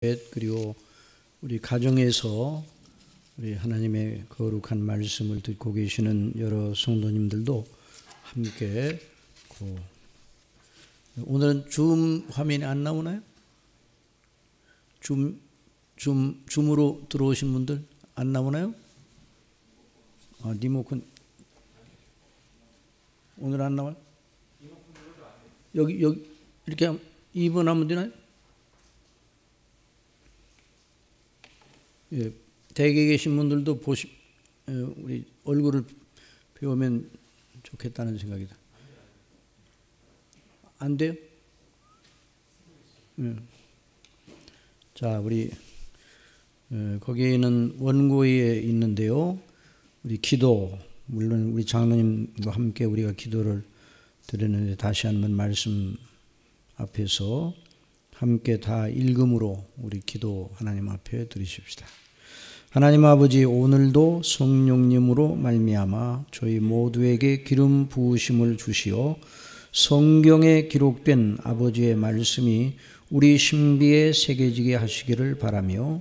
그리고 우리 가정에서 우리 하나님의 거룩한 말씀을 듣고 계시는 여러 성도님들도 함께 오늘은 줌 화면이 안 나오나요? 줌으로 들어오신 분들 안 나오나요? 리모컨 오늘 안 나와요? 여기 이렇게 2번 하면 되나요? 예, 댁에 계신 분들도 우리 얼굴을 배우면 좋겠다는 생각이다. 안 돼요? 예. 자, 우리 거기에는 원고에 있는데요. 우리 기도, 물론 우리 장로님과 함께 우리가 기도를 드렸는데 다시 한번 말씀 앞에서 함께 다 읽음으로 우리 기도 하나님 앞에 드리십시다. 하나님 아버지, 오늘도 성령님으로 말미암아 저희 모두에게 기름 부으심을 주시어 성경에 기록된 아버지의 말씀이 우리 신비에 새겨지게 하시기를 바라며,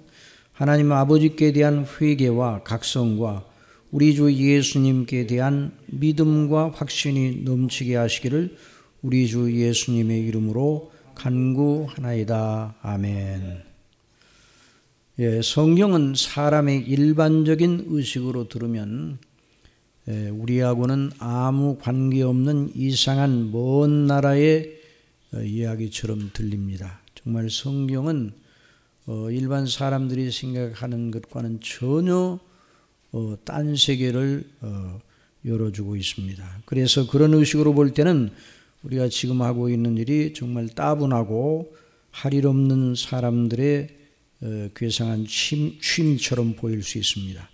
하나님 아버지께 대한 회개와 각성과 우리 주 예수님께 대한 믿음과 확신이 넘치게 하시기를 우리 주 예수님의 이름으로 간구하나이다. 아멘. 예, 성경은 사람의 일반적인 의식으로 들으면 우리하고는 아무 관계없는 이상한 먼 나라의 이야기처럼 들립니다. 정말 성경은 일반 사람들이 생각하는 것과는 전혀 딴 세계를 열어주고 있습니다. 그래서 그런 의식으로 볼 때는 우리가 지금 하고 있는 일이 정말 따분하고 할 일 없는 사람들의 괴상한 취미처럼 보일 수 있습니다.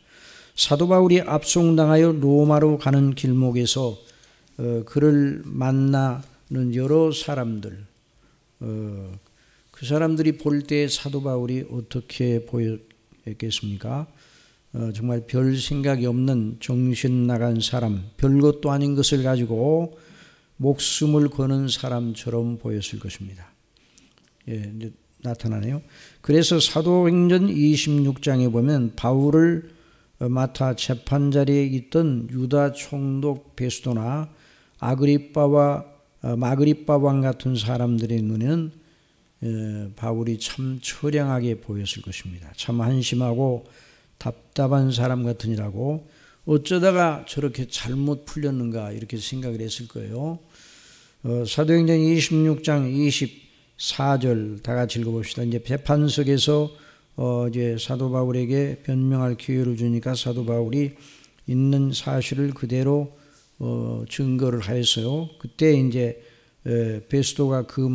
사도 바울이 압송당하여 로마로 가는 길목에서 그를 만나는 여러 사람들, 그 사람들이 볼 때 사도 바울이 어떻게 보였겠습니까? 정말 별 생각이 없는 정신 나간 사람, 별것도 아닌 것을 가지고 목숨을 거는 사람처럼 보였을 것입니다. 예, 이제 나타나네요. 그래서 사도행전 26장에 보면 바울을 맡아 재판자리에 있던 유다 총독 베스도나 아그리빠 왕 같은 사람들의 눈에는 바울이 참 처량하게 보였을 것입니다. 참 한심하고 답답한 사람 같으니라고, 어쩌다가 저렇게 잘못 풀렸는가 이렇게 생각을 했을 거예요. 사도행전 26장 24절 다 같이 읽어봅시다. 이제 재판석에서 이제 사도 바울에게 변명할 기회를 주니까 사도 바울이 있는 사실을 그대로 증거를 하였어요. 그때 이제 베스도가 그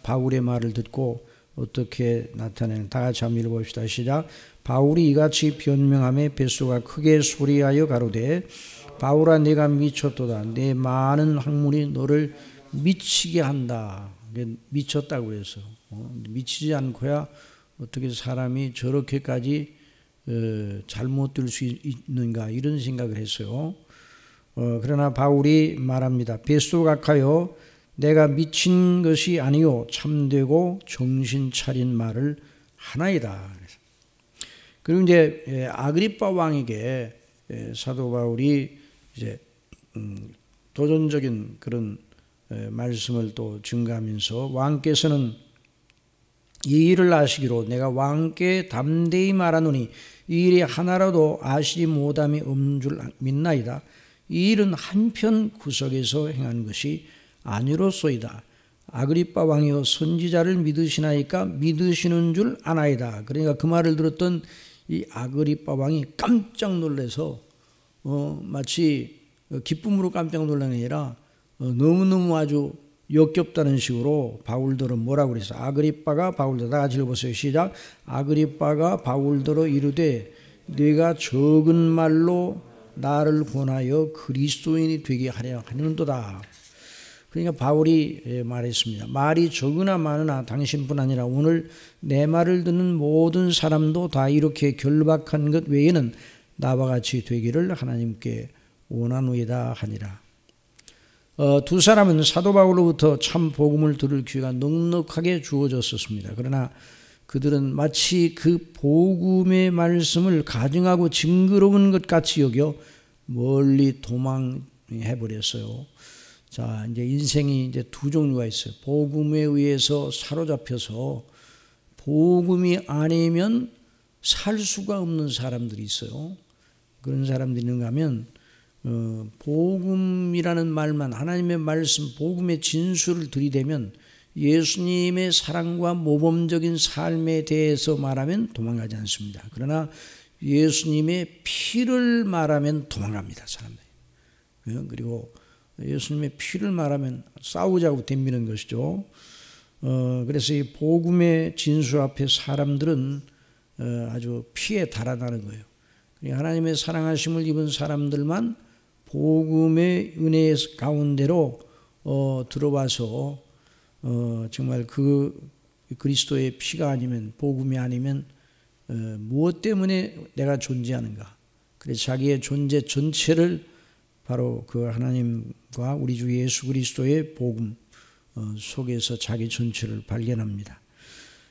바울의 말을 듣고 어떻게 나타내는, 다 같이 한번 읽어봅시다. 시작. 바울이 이같이 변명하며 베스도가 크게 소리하여 가로되, 바울아, 내가 미쳤도다. 내 많은 학문이 너를 미치게 한다. 미쳤다고 그래서 미치지 않고야 어떻게 사람이 저렇게까지 잘못될 수 있는가, 이런 생각을 했어요. 그러나 바울이 말합니다. 베스도가 각하여 내가 미친 것이 아니요 참되고 정신 차린 말을 하나이다. 그리고 이제 아그리빠 왕에게 사도 바울이 이제 도전적인 그런 말씀을 또 증가하면서, 왕께서는 이 일을 아시기로 내가 왕께 담대히 말하노니 이 일이 하나라도 아시지 못함이 없는 줄 믿나이다. 이 일은 한편 구석에서 행한 것이 아니로소이다. 아그리빠 왕이여, 선지자를 믿으시나이까 믿으시는 줄 아나이다. 그러니까 그 말을 들었던 이 아그리빠 왕이 깜짝 놀라서 마치 기쁨으로 깜짝 놀란 게 아니라 너무너무 아주 역겹다는 식으로 바울더러 뭐라고 그랬어? 아그리빠가 바울더러, 다 같이 읽어보세요. 시작. 아그리빠가 바울더러 이르되 네가 적은 말로 나를 권하여 그리스도인이 되게 하려 하는도다. 그러니까 바울이 말했습니다. 말이 적으나 많으나 당신뿐 아니라 오늘 내 말을 듣는 모든 사람도 다 이렇게 결박한 것 외에는 나와 같이 되기를 하나님께 원하노이다 하니라. 두 사람은 사도 바울로부터 참 복음을 들을 기회가 넉넉하게 주어졌었습니다. 그러나 그들은 마치 그 복음의 말씀을 가증하고 징그러운 것 같이 여겨 멀리 도망해 버렸어요. 자, 이제 인생이 이제 두 종류가 있어요. 복음에 의해서 사로잡혀서 복음이 아니면 살 수가 없는 사람들이 있어요. 그런 사람들이 있는가 하면 복음이라는 말만, 하나님의 말씀, 복음의 진술을 들이대면 예수님의 사랑과 모범적인 삶에 대해서 말하면 도망가지 않습니다. 그러나 예수님의 피를 말하면 도망갑니다, 사람들이. 그리고 예수님의 피를 말하면 싸우자고 덤비는 것이죠. 그래서 이 복음의 진수 앞에 사람들은 아주 피에 달아나는 거예요. 하나님의 사랑하심을 입은 사람들만 복음의 은혜 가운데로 들어와서 정말 그 그리스도의 피가 아니면, 복음이 아니면 무엇 때문에 내가 존재하는가. 그래서 자기의 존재 전체를 바로 그 하나님과 우리 주 예수 그리스도의 복음 속에서 자기 전체를 발견합니다.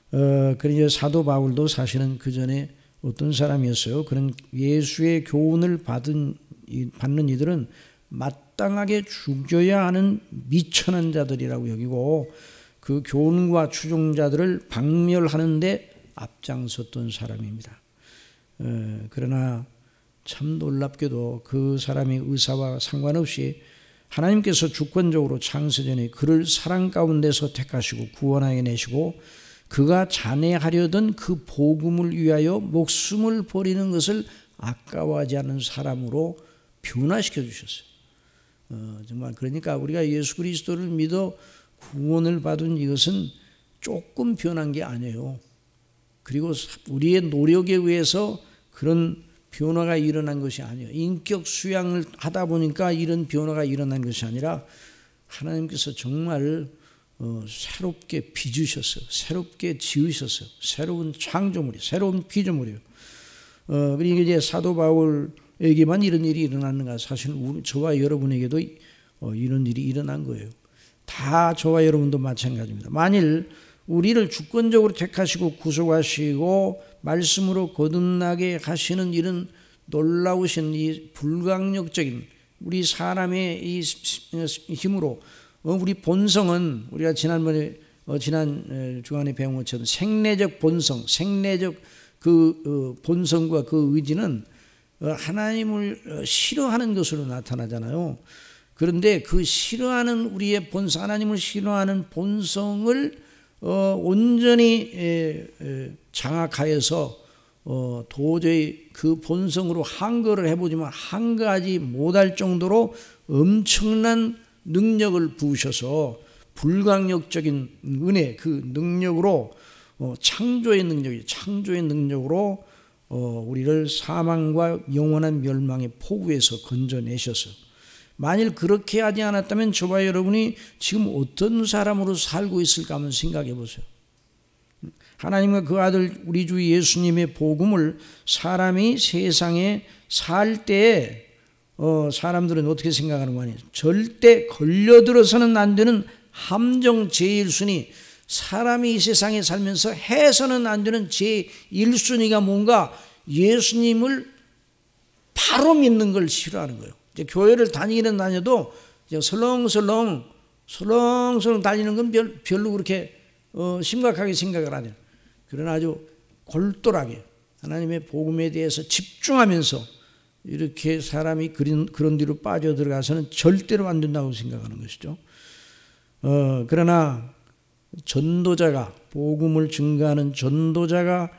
그러니까 사도 바울도 사실은 그 전에 어떤 사람이었어요. 그런 예수의 교훈을 받는 이들은 마땅하게 죽여야 하는 미천한 자들이라고 여기고 그 교훈과 추종자들을 박멸하는 데 앞장섰던 사람입니다. 그러나 참 놀랍게도 그 사람의 의사와 상관없이 하나님께서 주권적으로 창세전에 그를 사랑 가운데서 택하시고 구원하여 내시고 그가 잔해하려던 그 복음을 위하여 목숨을 버리는 것을 아까워하지 않는 사람으로 변화시켜 주셨어요. 정말 그러니까 우리가 예수 그리스도를 믿어 구원을 받은 이것은 조금 변한 게 아니에요. 그리고 우리의 노력에 의해서 그런 변화가 일어난 것이 아니에요. 인격 수양을 하다 보니까 이런 변화가 일어난 것이 아니라 하나님께서 정말 새롭게 빚으셨어요. 새롭게 지으셨어요. 새로운 창조물이, 새로운 피조물이에요. 그러니까 이제 사도 바울에게만 이런 일이 일어났는가? 사실 저와 여러분에게도 이런 일이 일어난 거예요. 다 저와 여러분도 마찬가지입니다. 만일 우리를 주권적으로 택하시고 구속하시고 말씀으로 거듭나게 하시는 이런 놀라우신 이 불강력적인 우리 사람의 이 힘으로 우리 본성은 우리가 지난번에 지난 주간에 배운 것처럼 생내적 본성, 생내적 그 본성과 그 의지는 하나님을 싫어하는 것으로 나타나잖아요. 그런데 그 싫어하는 우리의 본성, 하나님을 싫어하는 본성을 온전히 장악하여서 도저히 그 본성으로 항거를 해보지만 항거하지 못할 정도로 엄청난 능력을 부으셔서 불강력적인 은혜, 그 능력으로 창조의 능력으로 우리를 사망과 영원한 멸망의 포구에서 건져내셨어요. 만일 그렇게 하지 않았다면 저와 여러분이 지금 어떤 사람으로 살고 있을까 한번 생각해 보세요. 하나님과 그 아들 우리 주 예수님의 복음을 사람이 세상에 살 때에 사람들은 어떻게 생각하는 거 아니에요? 절대 걸려들어서는 안 되는 함정 제1순위, 사람이 이 세상에 살면서 해서는 안 되는 제1순위가 뭔가 예수님을 바로 믿는 걸 싫어하는 거예요. 이제 교회를 다니기는 다녀도 이제 설렁설렁 다니는 건 별로 그렇게 심각하게 생각을 안 해요. 그러나 아주 골똘하게 하나님의 복음에 대해서 집중하면서 이렇게 사람이 그런 뒤로 빠져들어가서는 절대로 안 된다고 생각하는 것이죠. 그러나 전도자가, 복음을 증거하는 전도자가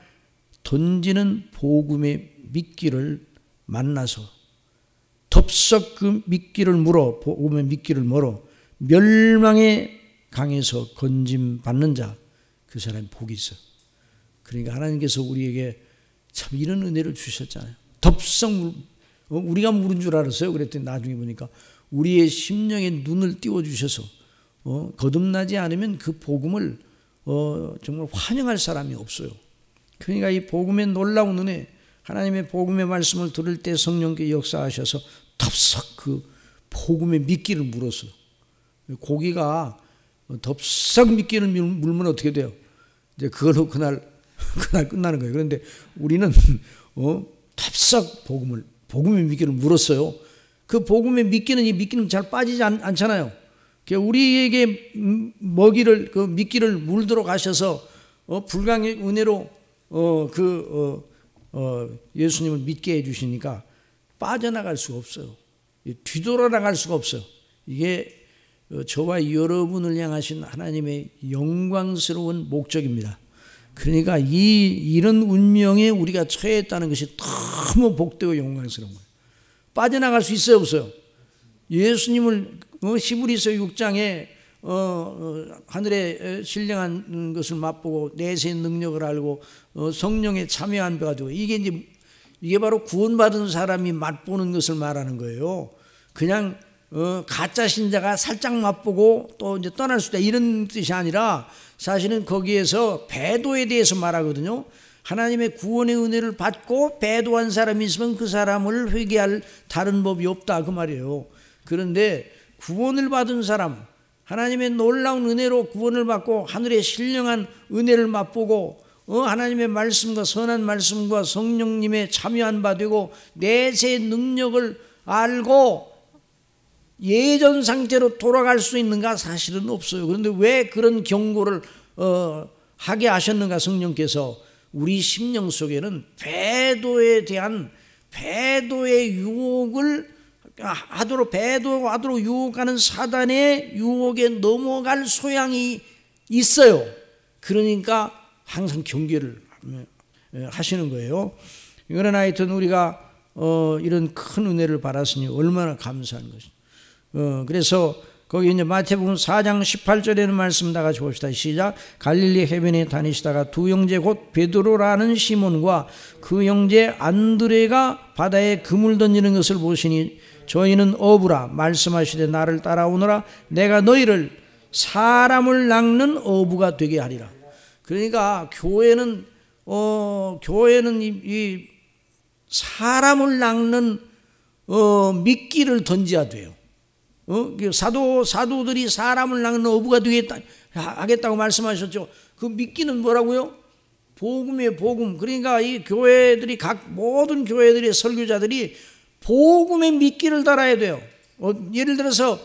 던지는 복음의 미끼를 만나서 덥석 그 미끼를 물어, 복음의 미끼를 물어 멸망의 강에서 건짐 받는 자, 그 사람이 복이 있어. 그러니까 하나님께서 우리에게 참 이런 은혜를 주셨잖아요. 덥석 우리가 물은 줄 알았어요. 그랬더니 나중에 보니까 우리의 심령에 눈을 띄워주셔서 거듭나지 않으면 그 복음을 정말 환영할 사람이 없어요. 그러니까 이 복음의 놀라운 은혜, 하나님의 복음의 말씀을 들을 때 성령께 역사하셔서 덥석 그 복음의 미끼를 물었어요. 고기가 덥석 미끼를 물면 어떻게 돼요? 이제 그걸로 그날 그날 끝나는 거예요. 그런데 우리는 탑싹 복음의 미끼를 물었어요. 그 복음의 미끼는 이 미끼는 잘 빠지지 않잖아요. 우리에게 먹이를 그 미끼를 물도록 하셔서 불강의 은혜로 예수님을 믿게 해주시니까 빠져나갈 수가 없어요. 뒤돌아 나갈 수가 없어요. 이게 저와 여러분을 향하신 하나님의 영광스러운 목적입니다. 그러니까 이런 운명에 우리가 처했다는 것이 너무 복되고 영광스러운 거예요. 빠져나갈 수 있어요, 없어요? 예수님을 히브리서 6장에 하늘에 신령한 것을 맛보고 내세의 능력을 알고 성령에 참여한 바가 되고, 이게 바로 구원받은 사람이 맛보는 것을 말하는 거예요. 그냥 가짜 신자가 살짝 맛보고 또 이제 떠날 수 있다 이런 뜻이 아니라, 사실은 거기에서 배도에 대해서 말하거든요. 하나님의 구원의 은혜를 받고 배도한 사람이 있으면 그 사람을 회개할 다른 법이 없다 그 말이에요. 그런데 구원을 받은 사람, 하나님의 놀라운 은혜로 구원을 받고 하늘의 신령한 은혜를 맛보고 하나님의 말씀과 선한 말씀과 성령님의 참여한 바 되고 내세의 능력을 알고 예전 상태로 돌아갈 수 있는가? 사실은 없어요. 그런데 왜 그런 경고를 하게 하셨는가? 성령께서 우리 심령 속에는 배도에 대한 배도의 유혹을 배도하도록 유혹하는 사단의 유혹에 넘어갈 소양이 있어요. 그러니까 항상 경계를 하시는 거예요. 그러나 하여튼 우리가 이런 큰 은혜를 받았으니 얼마나 감사한 것이죠. 그래서 거기 이제 마태복음 4장 18절에는 말씀 다 같이 봅시다. 시작. 갈릴리 해변에 다니시다가 두 형제 곧 베드로라는 시몬과 그 형제 안드레가 바다에 그물 던지는 것을 보시니 저희는 어부라 말씀하시되 나를 따라오너라 내가 너희를 사람을 낚는 어부가 되게 하리라. 그러니까 교회는 이 사람을 낚는 미끼를 던져야 돼요. 사도들이 사람을 낚는 어부가 하겠다고 말씀하셨죠. 그 미끼는 뭐라고요? 복음이에요, 복음. 그러니까 이 교회들이 모든 교회들의 설교자들이 복음의 미끼를 달아야 돼요. 예를 들어서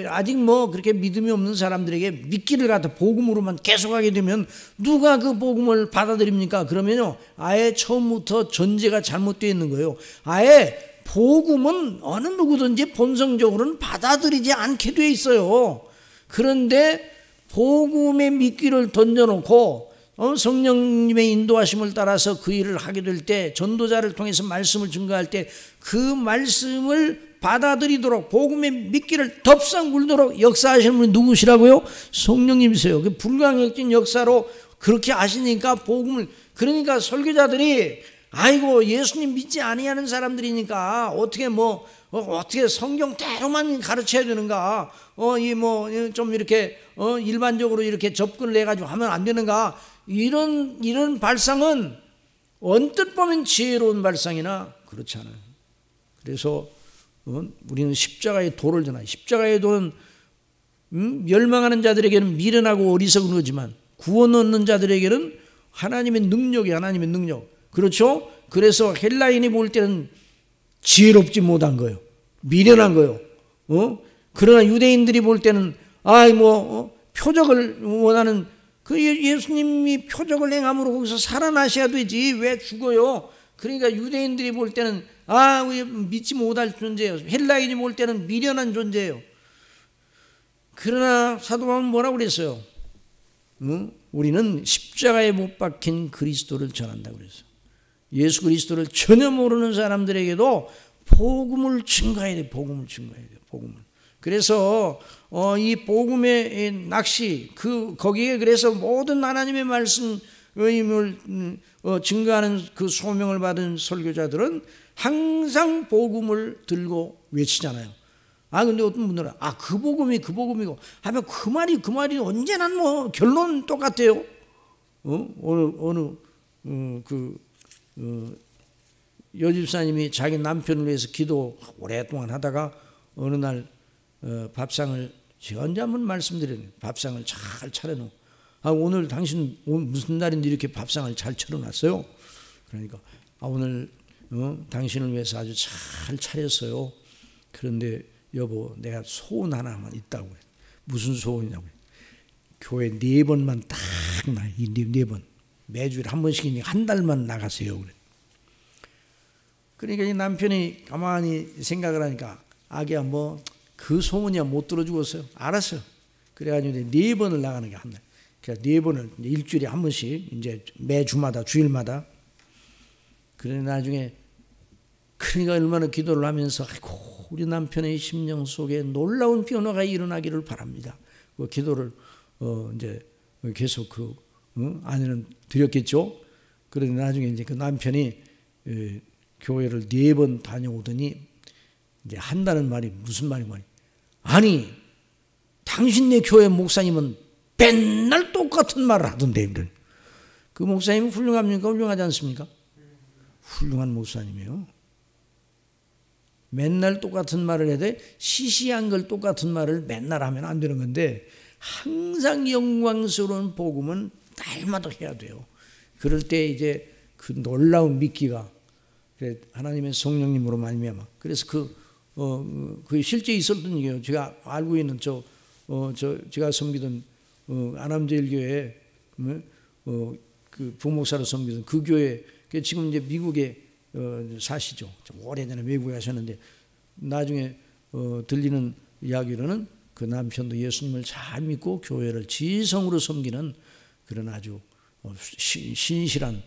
아직 그렇게 믿음이 없는 사람들에게 미끼를 갖다 복음으로만 계속하게 되면 누가 그 복음을 받아들입니까? 그러면요, 아예 처음부터 전제가 잘못되어 있는 거예요. 아예 복음은 어느 누구든지 본성적으로는 받아들이지 않게 돼 있어요. 그런데 복음의 미끼를 던져놓고 성령님의 인도하심을 따라서 그 일을 하게 될 때, 전도자를 통해서 말씀을 증거할 때 그 말씀을 받아들이도록 복음의 미끼를 덥석 물도록 역사하시는 분이 누구시라고요? 성령님이세요. 그 불가항력진 역사로 그렇게 하시니까 복음을, 그러니까 설교자들이 아이고 예수님 믿지 아니하는 사람들이니까 어떻게 성경대로만 가르쳐야 되는가? 좀 이렇게 일반적으로 이렇게 접근을 해가지고 하면 안 되는가? 이런 발상은 언뜻 보면 지혜로운 발상이나 그렇지 않아요. 그래서 우리는 십자가의 도를 전하요. 십자가의 도는 멸망하는 자들에게는 미련하고 어리석은 거지만 구원 얻는 자들에게는 하나님의 능력이 하나님의 능력. 그렇죠? 그래서 헬라인이 볼 때는 지혜롭지 못한 거예요. 미련한 거예요. 그러나 유대인들이 볼 때는 표적을 원하는, 그 예수님이 표적을 행함으로 거기서 살아나셔야 되지 왜 죽어요? 그러니까 유대인들이 볼 때는 믿지 못할 존재예요. 헬라인이 볼 때는 미련한 존재예요. 그러나 사도 바울은 뭐라고 그랬어요? 우리는 십자가에 못 박힌 그리스도를 전한다고 그랬어요. 예수 그리스도를 전혀 모르는 사람들에게도 복음을 증거해야 돼. 복음을 증거해야 돼. 복음을. 그래서 이 복음의 낚시 거기에 그래서 모든 하나님의 말씀을 증거하는 그 소명을 받은 설교자들은 항상 복음을 들고 외치잖아요. 근데 어떤 분들은 그 복음이고 하면 그 말이 언제나 결론 똑같아요. 여집사님이 자기 남편을 위해서 기도 오랫동안 하다가 어느 날 밥상을, 제가 언제 한번 말씀드렸는데 밥상을 잘 차려놓고 오늘 당신 무슨 날인데 이렇게 밥상을 잘 차려놨어요? 그러니까 오늘 당신을 위해서 아주 잘 차렸어요. 그런데 여보, 내가 소원 하나만 있다고. 무슨 소원이냐고. 교회 4번만 딱 나. 이 4번. 매주일에 한 번씩이니까 한 달만 나가세요. 그래. 그러니까 이 남편이 가만히 생각을 하니까 아기야 뭐 그 소문이야 못 들어 죽었어요. 알았어요. 그래가지고 4번을 나가는 게 한 달. 그러니까 4번을 일주일에 한 번씩 이제 매주마다 주일마다. 그래 나중에 그러니까 얼마나 기도를 하면서 아이고 우리 남편의 심령 속에 놀라운 변화가 일어나기를 바랍니다. 그 기도를 이제 계속 아내는 드렸겠죠. 그런데 나중에 이제 그 남편이 교회를 4번 다녀오더니 이제 한다는 말이 무슨 말이 아니 당신네 교회 목사님은 맨날 똑같은 말을 하던데. 그 목사님은 훌륭합니까? 훌륭하지 않습니까? 훌륭한 목사님이에요. 맨날 똑같은 말을 해도 시시한 걸 똑같은 말을 맨날 하면 안 되는 건데 항상 영광스러운 복음은 날마다 해야 돼요. 그럴 때 이제 그 놀라운 믿기가 하나님의 성령님으로 말미암아. 그래서 그게 실제 있었던 얘기예요. 제가 알고 있는 제가 섬기던 안암제일교회 그 부목사로 섬기던 그 교회 지금 이제 미국에 사시죠. 오래전에 외국에 가셨는데 나중에 들리는 이야기로는 그 남편도 예수님을 잘 믿고 교회를 지성으로 섬기는 그런 아주 신실한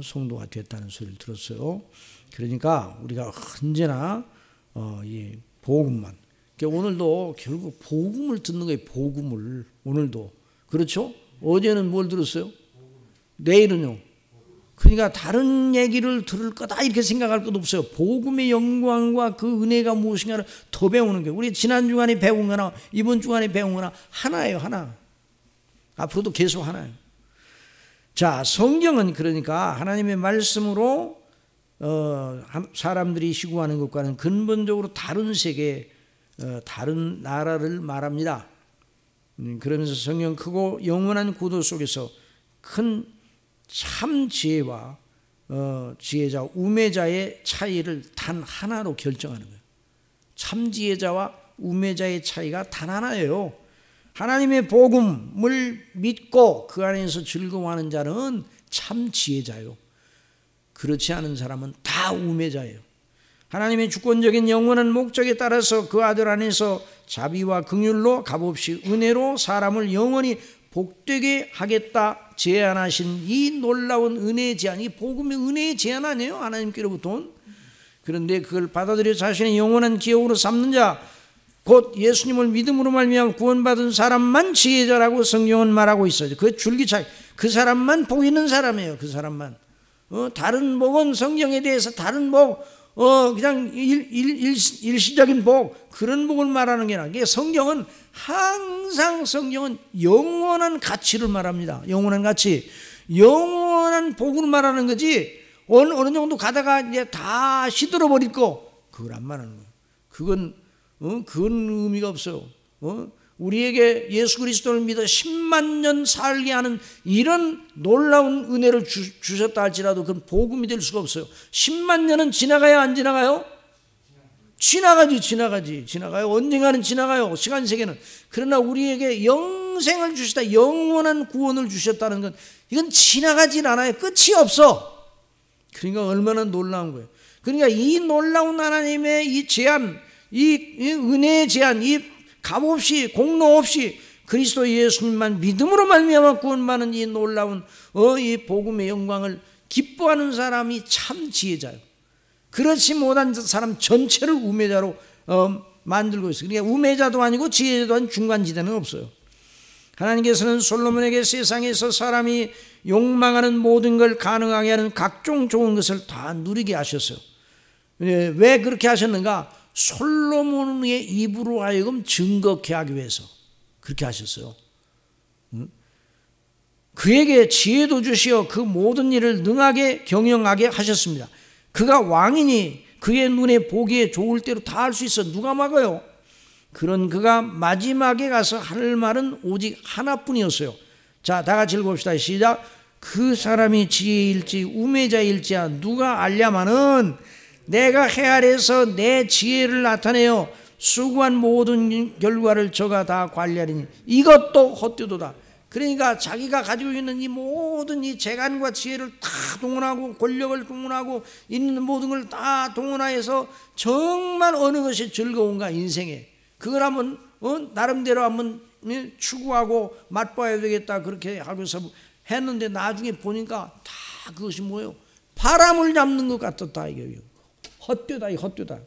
성도가 됐다는 소리를 들었어요. 그러니까 우리가 언제나 이 복음만. 그러니까 오늘도 결국 복음을 듣는 거예요. 복음을 오늘도 그렇죠? 어제는 뭘 들었어요? 내일은요. 그러니까 다른 얘기를 들을 거다 이렇게 생각할 것도 없어요. 복음의 영광과 그 은혜가 무엇인가를 더 배우는 거예요. 우리 지난 주간에 배운 거나 이번 주간에 배운 거나 하나예요. 하나. 앞으로도 계속 하나예요. 자, 성경은 그러니까 하나님의 말씀으로 사람들이 시구하는 것과는 근본적으로 다른 세계, 다른 나라를 말합니다. 그러면서 성경 크고 영원한 구도 속에서 큰 참 지혜와 지혜자, 우매자의 차이를 단 하나로 결정하는 거예요. 참 지혜자와 우매자의 차이가 단 하나예요. 하나님의 복음을 믿고 그 안에서 즐거워하는 자는 참 지혜자요. 그렇지 않은 사람은 다 우매자예요. 하나님의 주권적인 영원한 목적에 따라서 그 아들 안에서 자비와 긍휼로 값없이 은혜로 사람을 영원히 복되게 하겠다 제안하신 이 놀라운 은혜의 제안, 이 복음의 은혜의 제안 아니에요? 하나님께로부터 온. 그런데 그걸 받아들여 자신의 영원한 기업으로 삼는 자, 곧 예수님을 믿음으로 말미암아 구원받은 사람만 지혜자라고 성경은 말하고 있어요. 그 줄기차게 그 사람만 복 있는 사람이에요. 그 사람만. 다른 복은 성경에 대해서 다른 복, 그냥 일시적인 복, 그런 복을 말하는 게 아니라 성경은 항상 성경은 영원한 가치를 말합니다. 영원한 가치, 영원한 복을 말하는 거지. 어느 정도 가다가 이제 다 시들어 버릴 거 그걸 안 말하는 거예요. 그건 의미가 없어요. 우리에게 예수 그리스도를 믿어 10만 년 살게 하는 이런 놀라운 은혜를 주셨다 할지라도 그건 복음이 될 수가 없어요. 10만 년은 지나가요, 안 지나가요? 지나가요. 언젠가는 지나가요. 시간 세계는. 그러나 우리에게 영생을 주시다, 영원한 구원을 주셨다는 건 이건 지나가질 않아요. 끝이 없어. 그러니까 얼마나 놀라운 거예요. 그러니까 이 놀라운 하나님의 이 제안, 이 은혜의 제안, 이 값없이 공로 없이 그리스도 예수님만 믿음으로 말미암아 구원받는 이 놀라운 이 복음의 영광을 기뻐하는 사람이 참 지혜자예요. 그렇지 못한 사람 전체를 우매자로 만들고 있어요. 그러니까 우매자도 아니고 지혜자도 아닌 중간지대는 없어요. 하나님께서는 솔로몬에게 세상에서 사람이 욕망하는 모든 걸 가능하게 하는 각종 좋은 것을 다 누리게 하셨어요. 왜 그렇게 하셨는가? 솔로몬의 입으로 하여금 증거케 하기 위해서 그렇게 하셨어요. 그에게 지혜도 주시어 그 모든 일을 능하게 경영하게 하셨습니다. 그가 왕이니 그의 눈에 보기에 좋을 대로 다 할 수 있어. 누가 막아요? 그런 그가 마지막에 가서 할 말은 오직 하나뿐이었어요. 자, 다 같이 읽읍시다. 시작. 그 사람이 지혜일지 우매자일지야 누가 알랴마는 내가 해 아래서 내 지혜를 나타내어 수고한 모든 결과를 저가 다 관리하리니 이것도 헛되도다. 그러니까 자기가 가지고 있는 이 모든 이 재간과 지혜를 다 동원하고 권력을 동원하고 있는 모든 걸 다 동원하여서 정말 어느 것이 즐거운가 인생에 그걸 한번 나름대로 한번 추구하고 맛봐야 되겠다 그렇게 하고서 했는데 나중에 보니까 다 그것이 뭐예요? 바람을 잡는 것 같았다 이게 헛되다 이 헛되다.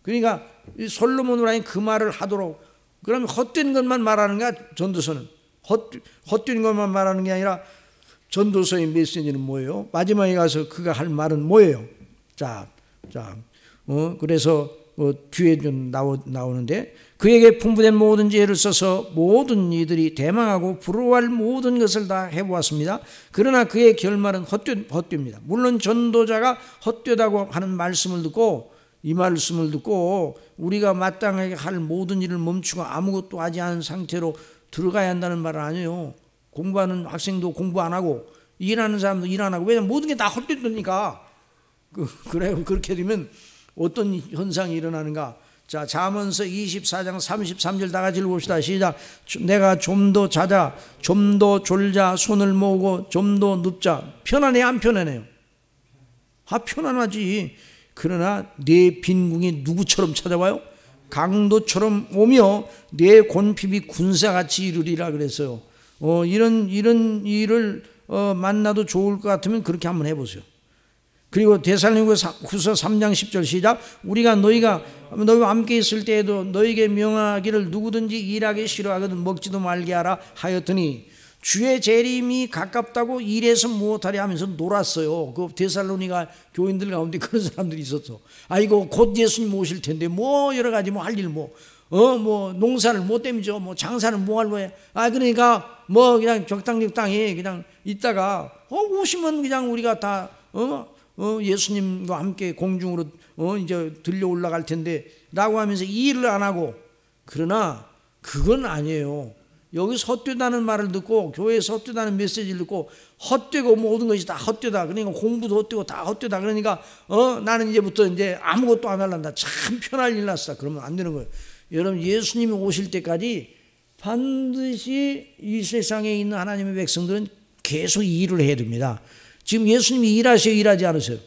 그러니까 솔로몬 왕이 그 말을 하도록 그러면 헛된 것만 말하는 거야 전도서는 헛된 것만 말하는 게 아니라 전도서의 메시지는 뭐예요? 마지막에 가서 그가 할 말은 뭐예요? 그래서 뒤에 좀 나오는데 그에게 풍부된 모든 지혜를 써서 모든 이들이 대망하고 부러워할 모든 것을 다 해보았습니다. 그러나 그의 결말은 헛됩니다. 물론 전도자가 헛되다고 하는 말씀을 듣고 이 말씀을 듣고 우리가 마땅하게 할 모든 일을 멈추고 아무것도 하지 않은 상태로 들어가야 한다는 말은 아니에요. 공부하는 학생도 공부 안 하고 일하는 사람도 일 안 하고 왜냐면 모든 게 다 헛되니까 그래요. 그렇게 되면 어떤 현상이 일어나는가? 자, 잠언서 24장 33절 다 같이 읽읍시다. 시작. 내가 좀 더 자자, 좀 더 졸자, 손을 모으고 좀 더 눕자. 편안해 안 편안해요? 편안하지. 그러나 내 빈궁이 누구처럼 찾아와요? 강도처럼 오며 내 곤핍이 군사같이 이르리라 그랬어요. 이런 일을 만나도 좋을 것 같으면 그렇게 한번 해보세요. 그리고 데살로니가후서 3장 10절 시작. 우리가 너희와 함께 있을 때에도 너희에게 명하기를 누구든지 일하기 싫어하거든 먹지도 말게 하라 하였더니 주의 재림이 가깝다고 일해서 무엇하려 하면서 놀았어요. 그 데살로니가 교인들 가운데 그런 사람들이 있었어. 아이고 곧 예수님 오실 텐데 뭐 여러 가지 뭐 할 일 뭐 농사를 못 땜죠. 뭐 장사를 뭐 할 거야. 그러니까 뭐 그냥 적당히 그냥 있다가 오시면 그냥 우리가 다 예수님과 함께 공중으로 이제 들려 올라갈 텐데 라고 하면서 이 일을 안 하고 그러나 그건 아니에요. 여기서 헛되다는 말을 듣고 교회에서 헛되다는 메시지를 듣고 헛되고 모든 것이 다 헛되다. 그러니까 공부도 헛되고 다 헛되다. 그러니까 나는 이제부터 이제 아무것도 안 할란다. 참 편할 일 났어. 그러면 안 되는 거예요. 여러분 예수님이 오실 때까지 반드시 이 세상에 있는 하나님의 백성들은 계속 일을 해야 됩니다. 지금 예수님이 일하세요? 일하지 않으세요?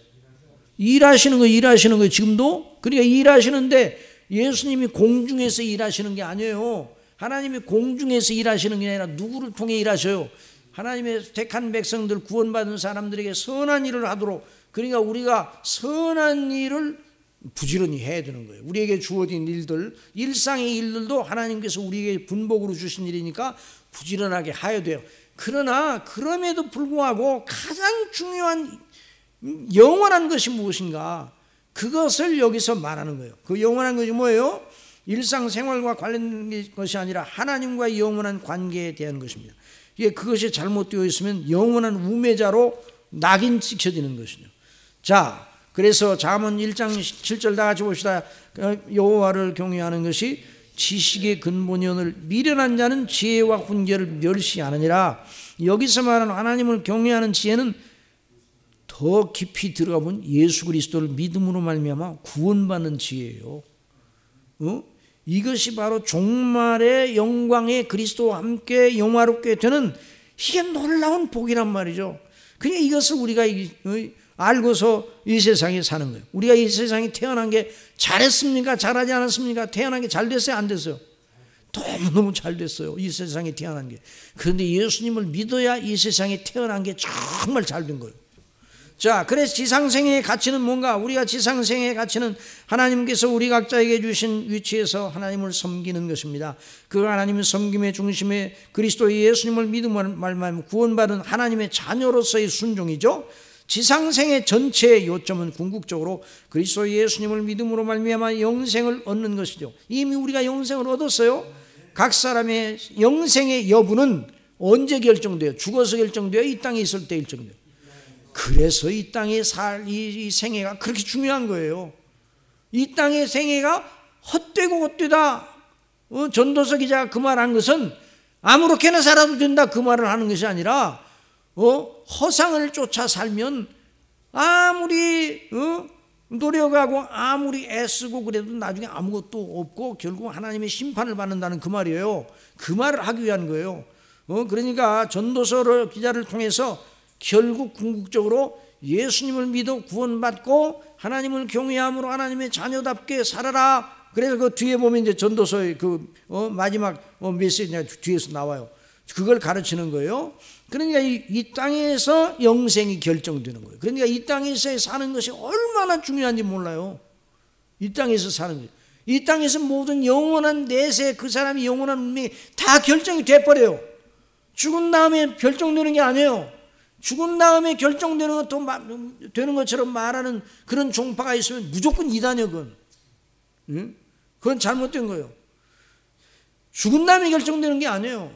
일하시는 거예요. 지금도. 그러니까 일하시는데 예수님이 공중에서 일하시는 게 아니에요. 하나님이 공중에서 일하시는 게 아니라 누구를 통해 일하셔요? 하나님의 택한 백성들 구원받은 사람들에게 선한 일을 하도록 그러니까 우리가 선한 일을 부지런히 해야 되는 거예요. 우리에게 주어진 일들 일상의 일들도 하나님께서 우리에게 분복으로 주신 일이니까 부지런하게 해야 돼요. 그러나 그럼에도 불구하고 가장 중요한 영원한 것이 무엇인가? 그것을 여기서 말하는 거예요. 그 영원한 것이 뭐예요? 일상생활과 관련된 것이 아니라 하나님과의 영원한 관계에 대한 것입니다. 그것이 잘못되어 있으면 영원한 우매자로 낙인 찍혀지는 것이죠. 자, 그래서 잠언 1장 7절 다 같이 봅시다. 여호와를 경외하는 것이 지식의 근본이오늘 미련한 자는 지혜와 훈계를 멸시하느니라. 여기서 말하는 하나님을 경외하는 지혜는 더 깊이 들어가면 예수 그리스도를 믿음으로 말미암아 구원받는 지혜예요. 이것이 바로 종말의 영광의 그리스도와 함께 영화롭게 되는 이게 놀라운 복이란 말이죠. 그러니까 이것을 우리가 알고서 이 세상에 사는 거예요. 우리가 이 세상에 태어난 게 잘했습니까? 잘하지 않았습니까? 태어난 게 잘 됐어요? 안 됐어요? 너무너무 잘 됐어요. 이 세상에 태어난 게. 그런데 예수님을 믿어야 이 세상에 태어난 게 정말 잘 된 거예요. 자, 그래서 지상생의 가치는 뭔가? 우리가 지상생의 가치는 하나님께서 우리 각자에게 주신 위치에서 하나님을 섬기는 것입니다. 그 하나님의 섬김의 중심에 그리스도 예수님을 믿음으로 말미암아 구원받은 하나님의 자녀로서의 순종이죠. 지상생의 전체의 요점은 궁극적으로 그리스도 예수님을 믿음으로 말미암아 영생을 얻는 것이죠. 이미 우리가 영생을 얻었어요. 각 사람의 영생의 여부는 언제 결정돼요? 죽어서 결정돼요? 이 땅에 있을 때 결정돼요? 그래서 이 땅에 살 이 생애가 그렇게 중요한 거예요. 이 땅의 생애가 헛되고 헛되다. 전도서 기자가 그 말한 것은 아무렇게나 살아도 된다 그 말을 하는 것이 아니라 허상을 쫓아 살면 아무리 노력하고 아무리 애쓰고 그래도 나중에 아무것도 없고 결국 하나님의 심판을 받는다는 그 말이에요. 그 말을 하기 위한 거예요. 그러니까 전도서 기자를 통해서 결국 궁극적으로 예수님을 믿어 구원받고 하나님을 경외함으로 하나님의 자녀답게 살아라. 그래서 그 뒤에 보면 이제 전도서의 마지막 메시지가 뒤에서 나와요. 그걸 가르치는 거예요. 그러니까 이 땅에서 영생이 결정되는 거예요. 그러니까 이 땅에서 사는 것이 얼마나 중요한지 몰라요. 이 땅에서 사는 것. 이 땅에서 모든 영원한 내세 그 사람이 영원한 운명이 다 결정이 돼버려요. 죽은 다음에 결정되는 게 아니에요. 죽은 다음에 결정되는 것도 되는 것처럼 말하는 그런 종파가 있으면 무조건 이단이요. 그건 잘못된 거예요. 죽은 다음에 결정되는 게 아니에요.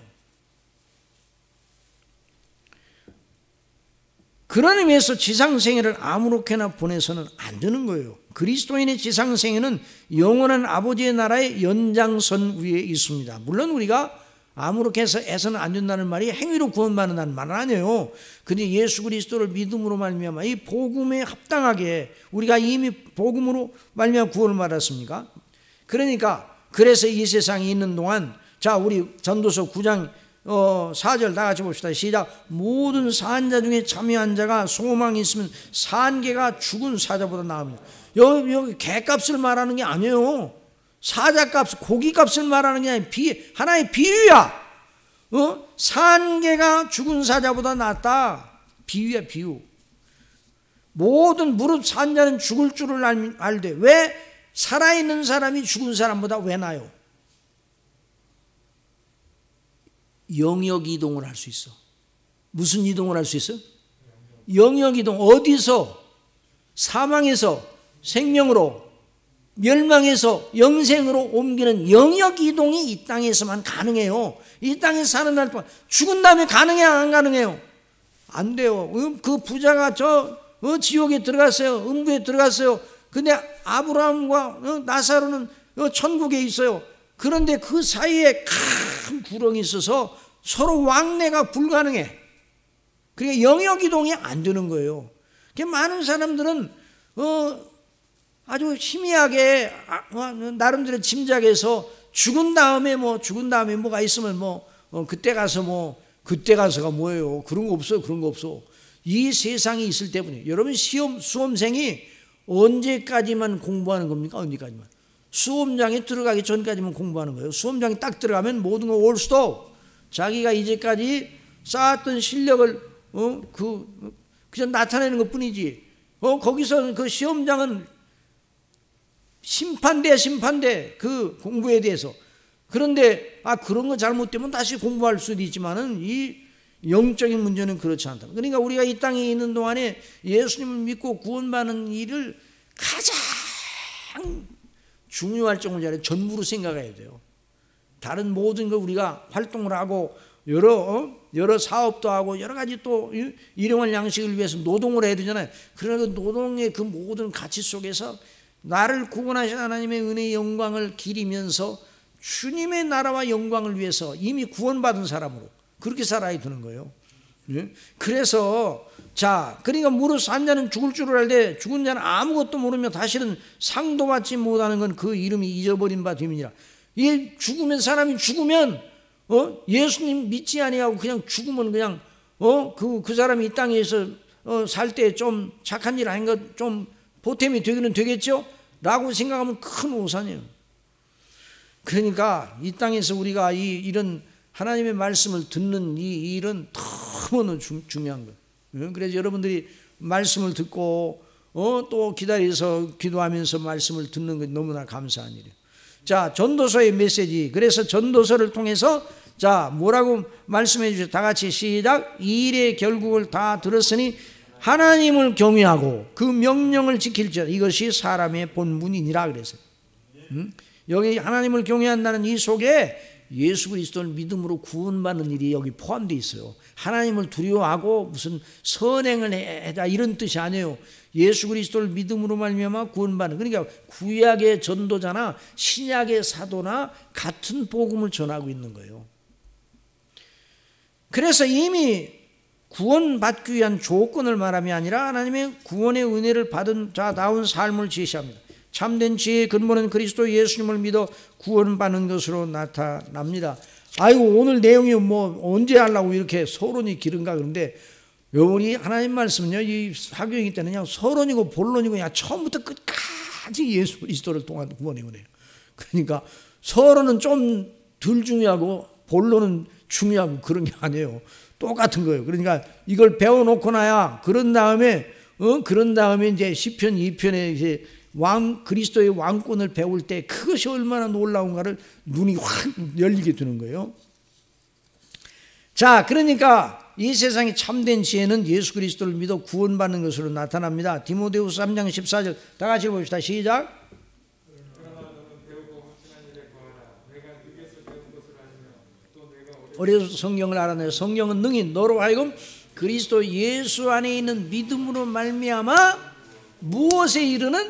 그런 의미에서 지상생애를 아무렇게나 보내서는 안 되는 거예요. 그리스도인의 지상생애는 영원한 아버지의 나라의 연장선 위에 있습니다. 물론 우리가 아무렇게 해서는 안 된다는 말이 행위로 구원받는다는 말은 아니에요. 근데 예수 그리스도를 믿음으로 말미암아 이 복음에 합당하게 우리가 이미 복음으로 말미암아 구원을 받았습니까? 그러니까 그래서 이 세상에 있는 동안 자 우리 전도서 9장 4절 다 같이 봅시다. 시작. 모든 산자 중에 참여한 자가 소망이 있으면 산개가 죽은 사자보다 나옵니다. 여기 개값을 말하는 게 아니에요. 사자값, 고기값을 말하는 게 아니라 하나의 비유야. 산개가 죽은 사자보다 낫다. 비유야, 비유. 모든 무릇 산자는 죽을 줄을 알되 왜 살아있는 사람이 죽은 사람보다 왜 나요? 영역 이동을 할 수 있어. 무슨 이동을 할 수 있어? 영역 이동. 어디서? 사망에서 생명으로, 멸망에서 영생으로 옮기는 영역 이동이 이 땅에서만 가능해요. 이 땅에 사는 날 동안. 죽은 다음에 가능해요? 안 가능해요? 안 돼요. 그 부자가 지옥에 들어갔어요. 음부에 들어갔어요. 근데 아브라함과 나사로는 천국에 있어요. 그런데 그 사이에 큰 구렁이 있어서 서로 왕래가 불가능해. 그러니까 영역 이동이 안 되는 거예요. 많은 사람들은 아주 희미하게 나름대로 짐작해서 죽은 다음에 뭐가 있으면 그때 가서가 뭐예요? 그런 거 없어요. 그런 거 없어. 이 세상이 있을 때문에 여러분 수험생이 언제까지만 공부하는 겁니까? 언제까지만? 수험장에 들어가기 전까지만 공부하는 거예요. 수험장에 딱 들어가면 모든 거 올 수도 자기가 이제까지 쌓았던 실력을 그냥 나타내는 것 뿐이지. 거기서 그 시험장은 심판대 그 공부에 대해서. 그런데 그런 거 잘못되면 다시 공부할 수도 있지만은 이 영적인 문제는 그렇지 않다. 그러니까 우리가 이 땅에 있는 동안에 예수님을 믿고 구원받는 일을 가장 중요할 정도로 전부로 생각해야 돼요. 다른 모든 걸 우리가 활동을 하고 여러 사업도 하고 여러 가지 또 일용할 양식을 위해서 노동을 해야 되잖아요. 그러나 그 노동의 그 모든 가치 속에서 나를 구원하신 하나님의 은혜의 영광을 기리면서 주님의 나라와 영광을 위해서 이미 구원받은 사람으로 그렇게 살아야 되는 거예요. 그래서 그러니까 무릇 산 자는 죽을 줄을 알되 죽은 자는 아무것도 모르며 다시는 상도 받지 못하는 건 그 이름이 잊어버린 바 됨이니라. 이 사람이 죽으면 예수님 믿지 아니하고 그냥 죽으면 그냥 그 사람이 이 땅에서 살 때 좀 착한 일 아닌 것 좀 보탬이 되기는 되겠죠? 라고 생각하면 큰 오산이에요. 그러니까 이 땅에서 우리가 이런 하나님의 말씀을 듣는 이 일은 너무나 중요한 거예요. 그래서 여러분들이 말씀을 듣고 또 기다려서 기도하면서 말씀을 듣는 게 너무나 감사한 일이에요. 자, 전도서의 메시지. 그래서 전도서를 통해서 뭐라고 말씀해 주세요. 다 같이 시작. 이 일의 결국을 다 들었으니 하나님을 경외하고 그 명령을 지킬지어다. 이것이 사람의 본분이니라 그랬어요. 여기 하나님을 경외한다는 이 속에 예수 그리스도를 믿음으로 구원받는 일이 여기 포함되어 있어요. 하나님을 두려워하고 무슨 선행을 해라 이런 뜻이 아니에요. 예수 그리스도를 믿음으로 말미암아 구원받는, 그러니까 구약의 전도자나 신약의 사도나 같은 복음을 전하고 있는 거예요. 그래서 이미 구원받기 위한 조건을 말함이 아니라 하나님의 구원의 은혜를 받은 자다운 삶을 제시합니다. 참된 지혜의 근본은 그리스도 예수님을 믿어 구원받는 것으로 나타납니다. 아이고 오늘 내용이 뭐 언제 하려고 이렇게 서론이 길은가 그런데 우리 하나님 말씀은요, 이 사교이기 때는 그냥 서론이고 본론이고 그냥 처음부터 끝까지 예수 그리스도를 통한 구원의 은혜예요. 그러니까 서론은 좀 덜 중요하고 본론은 중요하고 그런 게 아니에요. 똑같은 거예요. 그러니까 이걸 배워놓고 나야 그런 다음에 이제 시편 2편에 이제 그리스도의 왕권을 배울 때 그것이 얼마나 놀라운가를 눈이 확 열리게 되는 거예요. 자, 그러니까 이 세상의 참된 지혜는 예수 그리스도를 믿어 구원받는 것으로 나타납니다. 디모데후서 3장 14절 다 같이 봅시다. 시작. 어려서 성경을 알아내요. 성경은 능히 너로 하여금 그리스도 예수 안에 있는 믿음으로 말미암아 무엇에 이르는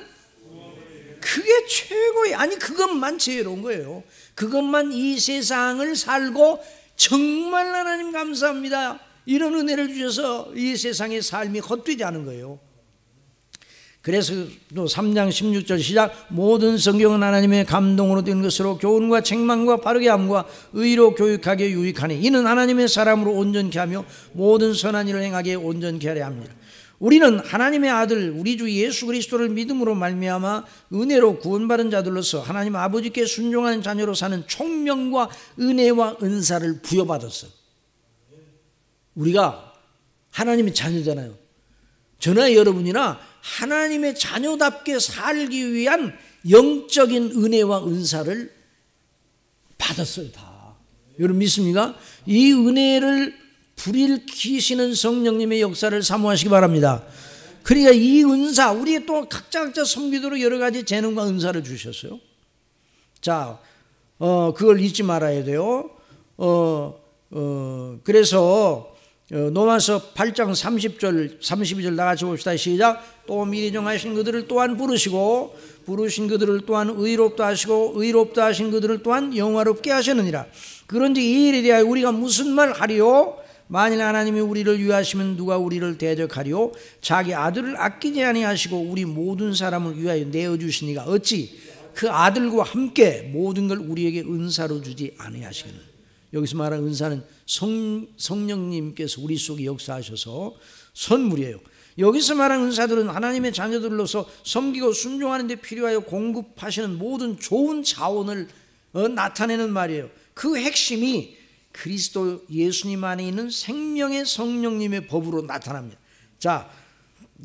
그게 최고의, 아니 그것만 지혜로운 거예요. 그것만 이 세상을 살고 정말 하나님 감사합니다, 이런 은혜를 주셔서 이 세상의 삶이 헛되지 않은 거예요. 그래서 또 3장 16절 시작. 모든 성경은 하나님의 감동으로 된 것으로 교훈과 책망과 바르게 함과 의로 교육하게 유익하니 이는 하나님의 사람으로 온전케 하며 모든 선한 일을 행하게 온전케 하려 합니다. 우리는 하나님의 아들 우리 주 예수 그리스도를 믿음으로 말미암아 은혜로 구원받은 자들로서 하나님 아버지께 순종하는 자녀로 사는 총명과 은혜와 은사를 부여받았어요. 우리가 하나님의 자녀잖아요. 저나 여러분이나 하나님의 자녀답게 살기 위한 영적인 은혜와 은사를 받았어요. 다. 여러분 믿습니까? 이 은혜를 불일으키시는 성령님의 역사를 사모하시기 바랍니다. 그러니까 이 은사, 우리의 또 각자 섬기도록 여러 가지 재능과 은사를 주셨어요. 자, 그걸 잊지 말아야 돼요. 그래서 로마서 8장 30절 32절 나같이 봅시다. 시작. 또 미리 정하신 그들을 또한 부르신 그들을 또한 의롭다 하시고 의롭다 하신 그들을 또한 영화롭게 하셨느니라. 그런지 이 일에 대하여 우리가 무슨 말 하리요? 만일 하나님이 우리를 위하시면 누가 우리를 대적하리요? 자기 아들을 아끼지 아니하시고 우리 모든 사람을 위하여 내어주시니가 어찌 그 아들과 함께 모든 걸 우리에게 은사로 주지 아니하시겠느냐. 여기서 말하는 은사는 성령님께서 우리 속에 역사하셔서 선물이에요. 여기서 말하는 은사들은 하나님의 자녀들로서 섬기고 순종하는 데 필요하여 공급하시는 모든 좋은 자원을 나타내는 말이에요. 그 핵심이 그리스도 예수님 안에 있는 생명의 성령님의 법으로 나타납니다. 자,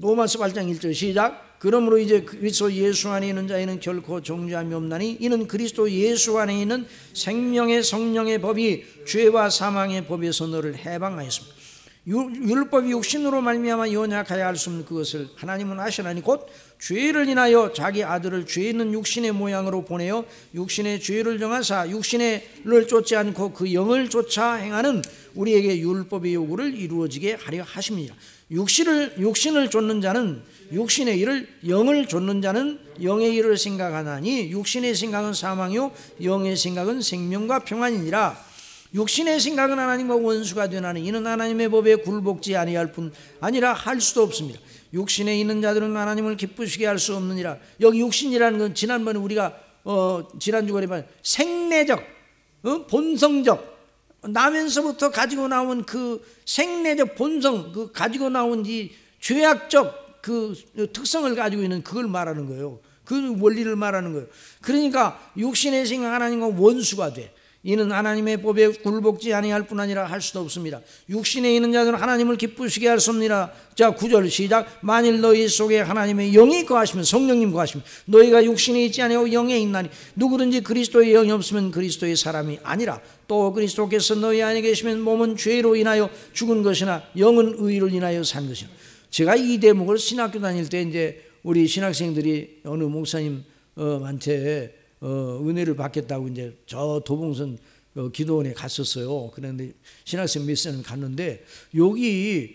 로마서 8장 1절 시작. 그러므로 이제 그리스도 예수 안에 있는 자에는 결코 정죄함이 없나니 이는 그리스도 예수 안에 있는 생명의 성령의 법이 죄와 사망의 법에서 너를 해방하였습니다. 율법이 육신으로 말미암아 연약하여 할 수 없는 그것을 하나님은 아시나니 곧 죄를 인하여 자기 아들을 죄 있는 육신의 모양으로 보내어 육신의 죄를 정하사 육신을 쫓지 않고 그 영을 쫓아 행하는 우리에게 율법의 요구를 이루어지게 하려 하십니다. 육신을 쫓는 자는 육신의 일을, 영을 쫓는 자는 영의 일을 생각하나니 육신의 생각은 사망이요 영의 생각은 생명과 평안이니라. 육신의 생각은 하나님과 원수가 되나니 이는 하나님의 법에 굴복지 아니할 뿐 아니라 할 수도 없습니다. 육신에 있는 자들은 하나님을 기쁘시게 할 수 없느니라. 여기 육신이라는 건 지난번에 우리가 지난 주간에 봐 생내적, 본성적, 나면서부터 가지고 나온 그 생내적 본성, 그 가지고 나온 이 죄악적 그 특성을 가지고 있는 그걸 말하는 거예요. 그 원리를 말하는 거예요. 그러니까 육신의 생각 하나님과 원수가 돼. 이는 하나님의 법에 굴복지 아니할 뿐 아니라 할 수도 없습니다. 육신에 있는 자들은 하나님을 기쁘시게 할 수 없느니라. 자, 9절 시작. 만일 너희 속에 하나님의 영이 거하시면, 성령님 거하시면 너희가 육신에 있지 아니하고 영에 있나니 누구든지 그리스도의 영이 없으면 그리스도의 사람이 아니라. 또 그리스도께서 너희 안에 계시면 몸은 죄로 인하여 죽은 것이나 영은 의를 인하여 산 것이나. 제가 이 대목을 신학교 다닐 때 이제 우리 신학생들이 어느 목사님한테 은혜를 받겠다고 이제 저 도봉선 기도원에 갔었어요. 그런데 신학생 몇 사람 갔는데 여기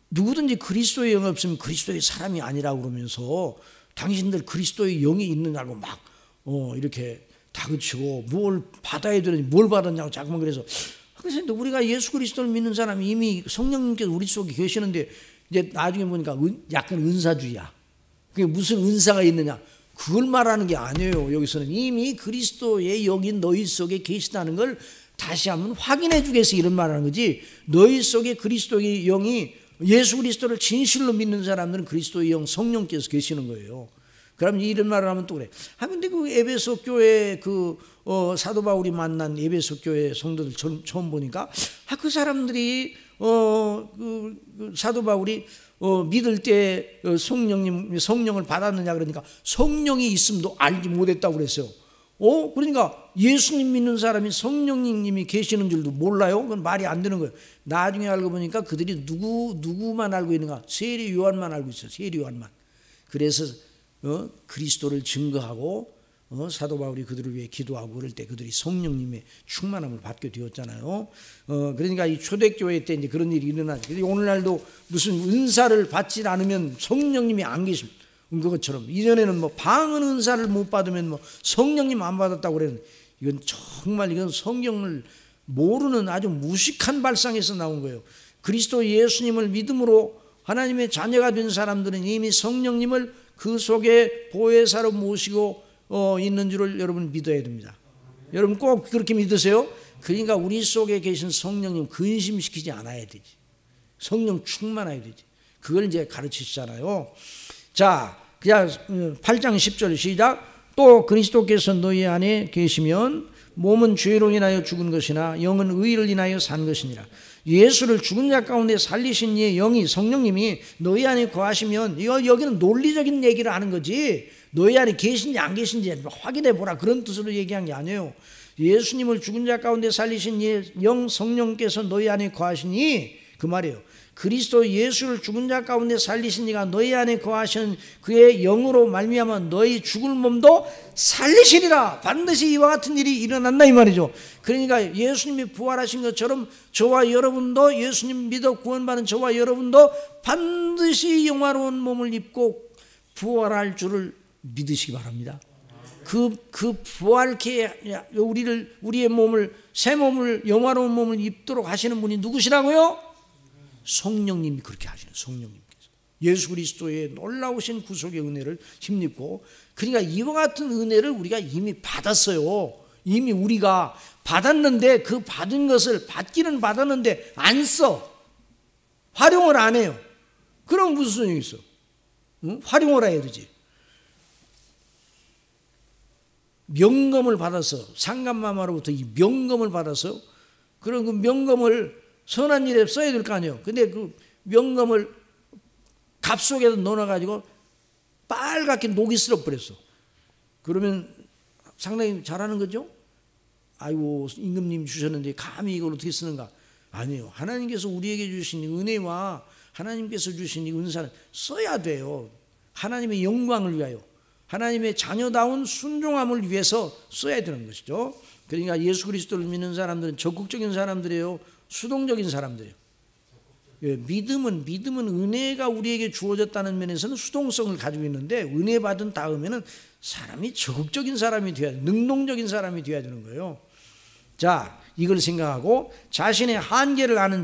누구든지 그리스도의 영이 없으면 그리스도의 사람이 아니라고 그러면서 당신들 그리스도의 영이 있느냐고 막 이렇게 다그치고 뭘 받아야 되는지 뭘 받았냐고 자꾸만 그래서 그래서 우리가 예수 그리스도를 믿는 사람이 이미 성령님께서 우리 속에 계시는데 이제 나중에 보니까 약간 은사주의야. 그게 무슨 은사가 있느냐? 그걸 말하는 게 아니에요. 여기서는 이미 그리스도의 영이 너희 속에 계시다는 걸 다시 한번 확인해 주기 위해서 이런 말하는 거지. 너희 속에 그리스도의 영이, 예수 그리스도를 진실로 믿는 사람들은 그리스도의 영 성령께서 계시는 거예요. 그럼 이런 말을 하면 또 그래. 근데 그 에베소 교회 사도 바울이 만난 에베소 교회 성도들 처음 보니까 그 사람들이 그 사도 바울이 믿을 때 성령을 받았느냐 그러니까 성령이 있음도 알지 못했다고 그랬어요. 그러니까 예수님 믿는 사람이 성령님이 계시는 줄도 몰라요? 그건 말이 안 되는 거예요. 나중에 알고 보니까 그들이 누구만 알고 있는가? 세례 요한만 알고 있어요. 세례 요한만. 그래서 그리스도를 증거하고 사도 바울이 그들을 위해 기도하고 그럴 때 그들이 성령님의 충만함을 받게 되었잖아요. 그러니까 이 초대교회 때 이제 그런 일이 일어나죠. 오늘날도 무슨 은사를 받지 않으면 성령님이 안 계십니다. 그것처럼 이전에는 뭐 방언 은사를 못 받으면 뭐 성령님 안 받았다고 그랬는데 이건 정말 이건 성경을 모르는 아주 무식한 발상에서 나온 거예요. 그리스도 예수님을 믿음으로 하나님의 자녀가 된 사람들은 이미 성령님을 그 속에 보혜사로 모시고 있는 줄을 여러분 믿어야 됩니다. 여러분 꼭 그렇게 믿으세요. 그러니까 우리 속에 계신 성령님 근심시키지 않아야 되지. 성령 충만해야 되지. 그걸 이제 가르치시잖아요. 자, 그냥 8장 10절 시작. 또 그리스도께서 너희 안에 계시면 몸은 죄로 인하여 죽은 것이나 영은 의를 인하여 산 것이니라. 예수를 죽은 자 가운데 살리신 이의 영이 성령님이 너희 안에 거하시면 여기는 논리적인 얘기를 하는 거지 너희 안에 계신지 안 계신지 확인해 보라 그런 뜻으로 얘기한 게 아니에요. 예수님을 죽은 자 가운데 살리신 이의 영 성령께서 너희 안에 거하시니 그 말이에요. 그리스도 예수를 죽은 자 가운데 살리신 이가 너희 안에 거하시는 그의 영으로 말미암아 너희 죽을 몸도 살리시리라. 반드시 이와 같은 일이 일어난다 이 말이죠. 그러니까 예수님이 부활하신 것처럼 저와 여러분도 예수님 믿어 구원받은 저와 여러분도 반드시 영화로운 몸을 입고 부활할 줄을 믿으시기 바랍니다. 그 부활케 우리의 몸을 새 몸을 영화로운 몸을 입도록 하시는 분이 누구시라고요? 성령님이 그렇게 하시는 성령님께서 예수 그리스도의 놀라우신 구속의 은혜를 힘입고 그러니까 이와 같은 은혜를 우리가 이미 받았어요. 이미 우리가 받았는데 그 받은 것을 받기는 받았는데 안 써. 활용을 안 해요. 그럼 무슨 소용이 있어? 응? 활용을 해야 되지. 명검을 받아서 상감마마로부터 이 명검을 받아서 그런 그 명검을 선한 일에 써야 될 거 아니에요. 근데 그 명검을 갑 속에다 넣어가지고 빨갛게 녹이 쓸어버렸어. 그러면 상당히 잘하는 거죠? 아이고 임금님 주셨는데 감히 이걸 어떻게 쓰는가? 아니에요. 하나님께서 우리에게 주신 은혜와 하나님께서 주신 이 은사는 써야 돼요. 하나님의 영광을 위하여 하나님의 자녀다운 순종함을 위해서 써야 되는 것이죠. 그러니까 예수 그리스도를 믿는 사람들은 적극적인 사람들이에요. 수동적인 사람들이에요. 믿음은 은혜가 우리에게 주어졌다는 면에서는 수동성을 가지고 있는데 은혜 받은 다음에는 사람이 적극적인 사람이 되어야 능동적인 사람이 되어야 되는 거예요. 자, 이걸 생각하고 자신의 한계를 아는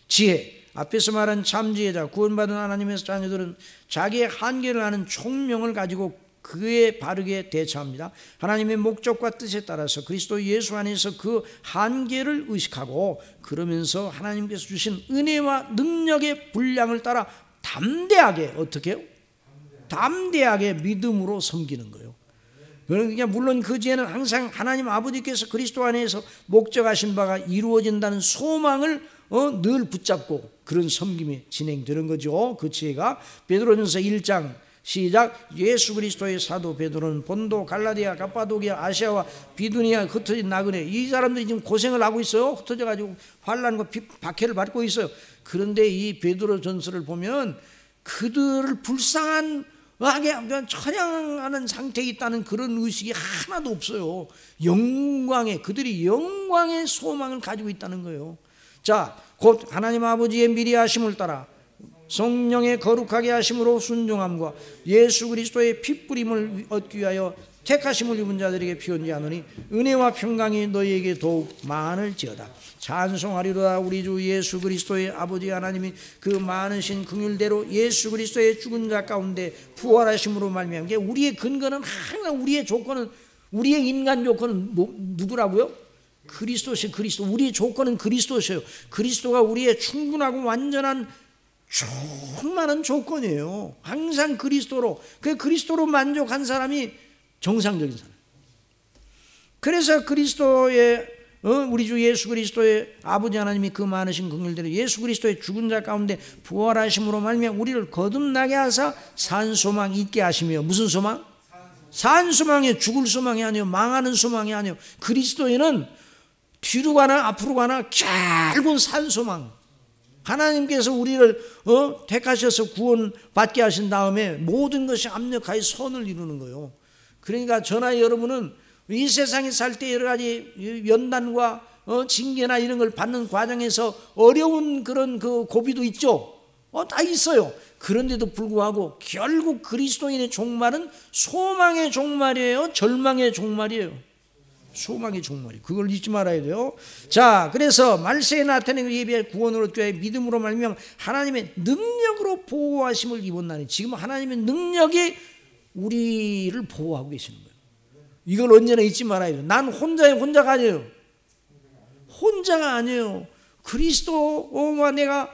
지혜 앞에서 말한 참지혜자 구원받은 하나님의 자녀들은 자기의 한계를 아는 총명을 가지고 그에 바르게 대처합니다. 하나님의 목적과 뜻에 따라서 그리스도 예수 안에서 그 한계를 의식하고 그러면서 하나님께서 주신 은혜와 능력의 분량을 따라 담대하게 어떻게 해요? 담대하게 믿음으로 섬기는 거예요. 그러니까 물론 그 지혜는 항상 하나님 아버지께서 그리스도 안에서 목적하신 바가 이루어진다는 소망을 늘 붙잡고 그런 섬김이 진행되는 거죠. 그 지혜가 베드로전서 1장 시작. 예수 그리스도의 사도 베드로는 본도 갈라디아 갑바도기아 아시아와 비두니아 흩어진 나그네 이 사람들이 지금 고생을 하고 있어요. 흩어져 가지고 환난과 박해를 받고 있어요. 그런데 이 베드로전서를 보면 그들을 불쌍하게 찬양하는 상태에 있다는 그런 의식이 하나도 없어요. 그들이 영광의 소망을 가지고 있다는 거예요. 자, 곧 하나님 아버지의 미리 하심을 따라 성령의 거룩하게 하심으로 순종함과 예수 그리스도의 피 뿌림을 얻기 위하여 택하심을 입은 자들에게 피온지 하노니 은혜와 평강이 너희에게 더욱 많을지어다. 찬송하리로다. 우리 주 예수 그리스도의 아버지 하나님이 그 많으신 긍휼대로 예수 그리스도의 죽은 자 가운데 부활하심으로 말미암게 우리의 근거는 항상 우리의 조건은 우리의 인간 조건은 누구라고요? 그리스도시 그리스도. 우리의 조건은 그리스도셔요. 그리스도가 우리의 충분하고 완전한 충만한 조건이에요. 항상 그리스도로. 그 그리스도로 만족한 사람이 정상적인 사람. 그래서 그리스도의 우리 주 예수 그리스도의 아버지 하나님이 그 많으신 긍휼대로 예수 그리스도의 죽은 자 가운데 부활하심으로 말미암아 우리를 거듭나게 하사 산 소망 있게 하시며. 무슨 소망? 산 소망이에요. 죽을 소망이 아니에요. 망하는 소망이 아니에요. 그리스도인은 뒤로 가나 앞으로 가나 결국 산 소망. 하나님께서 우리를 택하셔서 구원받게 하신 다음에 모든 것이 압력하여 선을 이루는 거예요. 그러니까 저나 여러분은 이 세상에 살 때 여러 가지 연단과 징계나 이런 걸 받는 과정에서 어려운 그런 그 고비도 있죠. 다 있어요. 그런데도 불구하고 결국 그리스도인의 종말은 소망의 종말이에요. 절망의 종말이에요. 소망의 종말이에요. 그걸 잊지 말아야 돼요. 자, 그래서 말세에 나타낸 예비할 구원을 얻기 위해 믿음으로 말미암아 하나님의 능력으로 보호하심을 입었나니. 지금 하나님의 능력이 우리를 보호하고 계시는 거예요. 이걸 언제나 잊지 말아야 돼요. 난 혼자가 아니에요. 혼자가 아니에요. 그리스도와 내가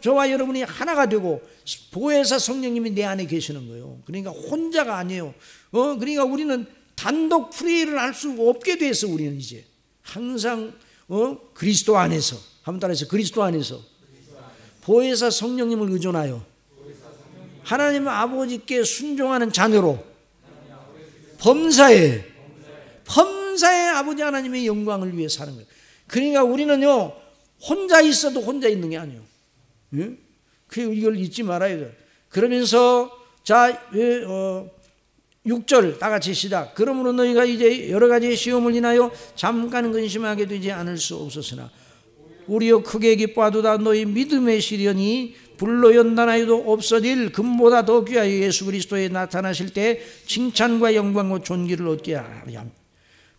저와 여러분이 하나가 되고 보혜사 성령님이 내 안에 계시는 거예요. 그러니까 혼자가 아니에요. 그러니까 우리는 단독 프레이를 할 수 없게 돼서 우리는 이제 항상 그리스도 안에서, 한번 따라해서 그리스도 안에서 보혜사 성령님을 의존하여 하나님 아버지께 순종하는 자녀로 범사에 아버지 하나님의 영광을 위해 사는 거예요. 그러니까 우리는요 혼자 있어도 혼자 있는 게 아니에요. 예? 이걸 잊지 말아야 돼요. 그러면서 자 6절 다 같이 시작. 그러므로 너희가 이제 여러 가지 시험을 인하여 잠깐 근심하게 되지 않을 수 없었으나 우리여 크게 기뻐하도다. 너희 믿음의 시련이 불로 연단하여도 없어질 금보다 더 귀하여 예수 그리스도에 나타나실 때 칭찬과 영광과 존귀를 얻게 하리 함.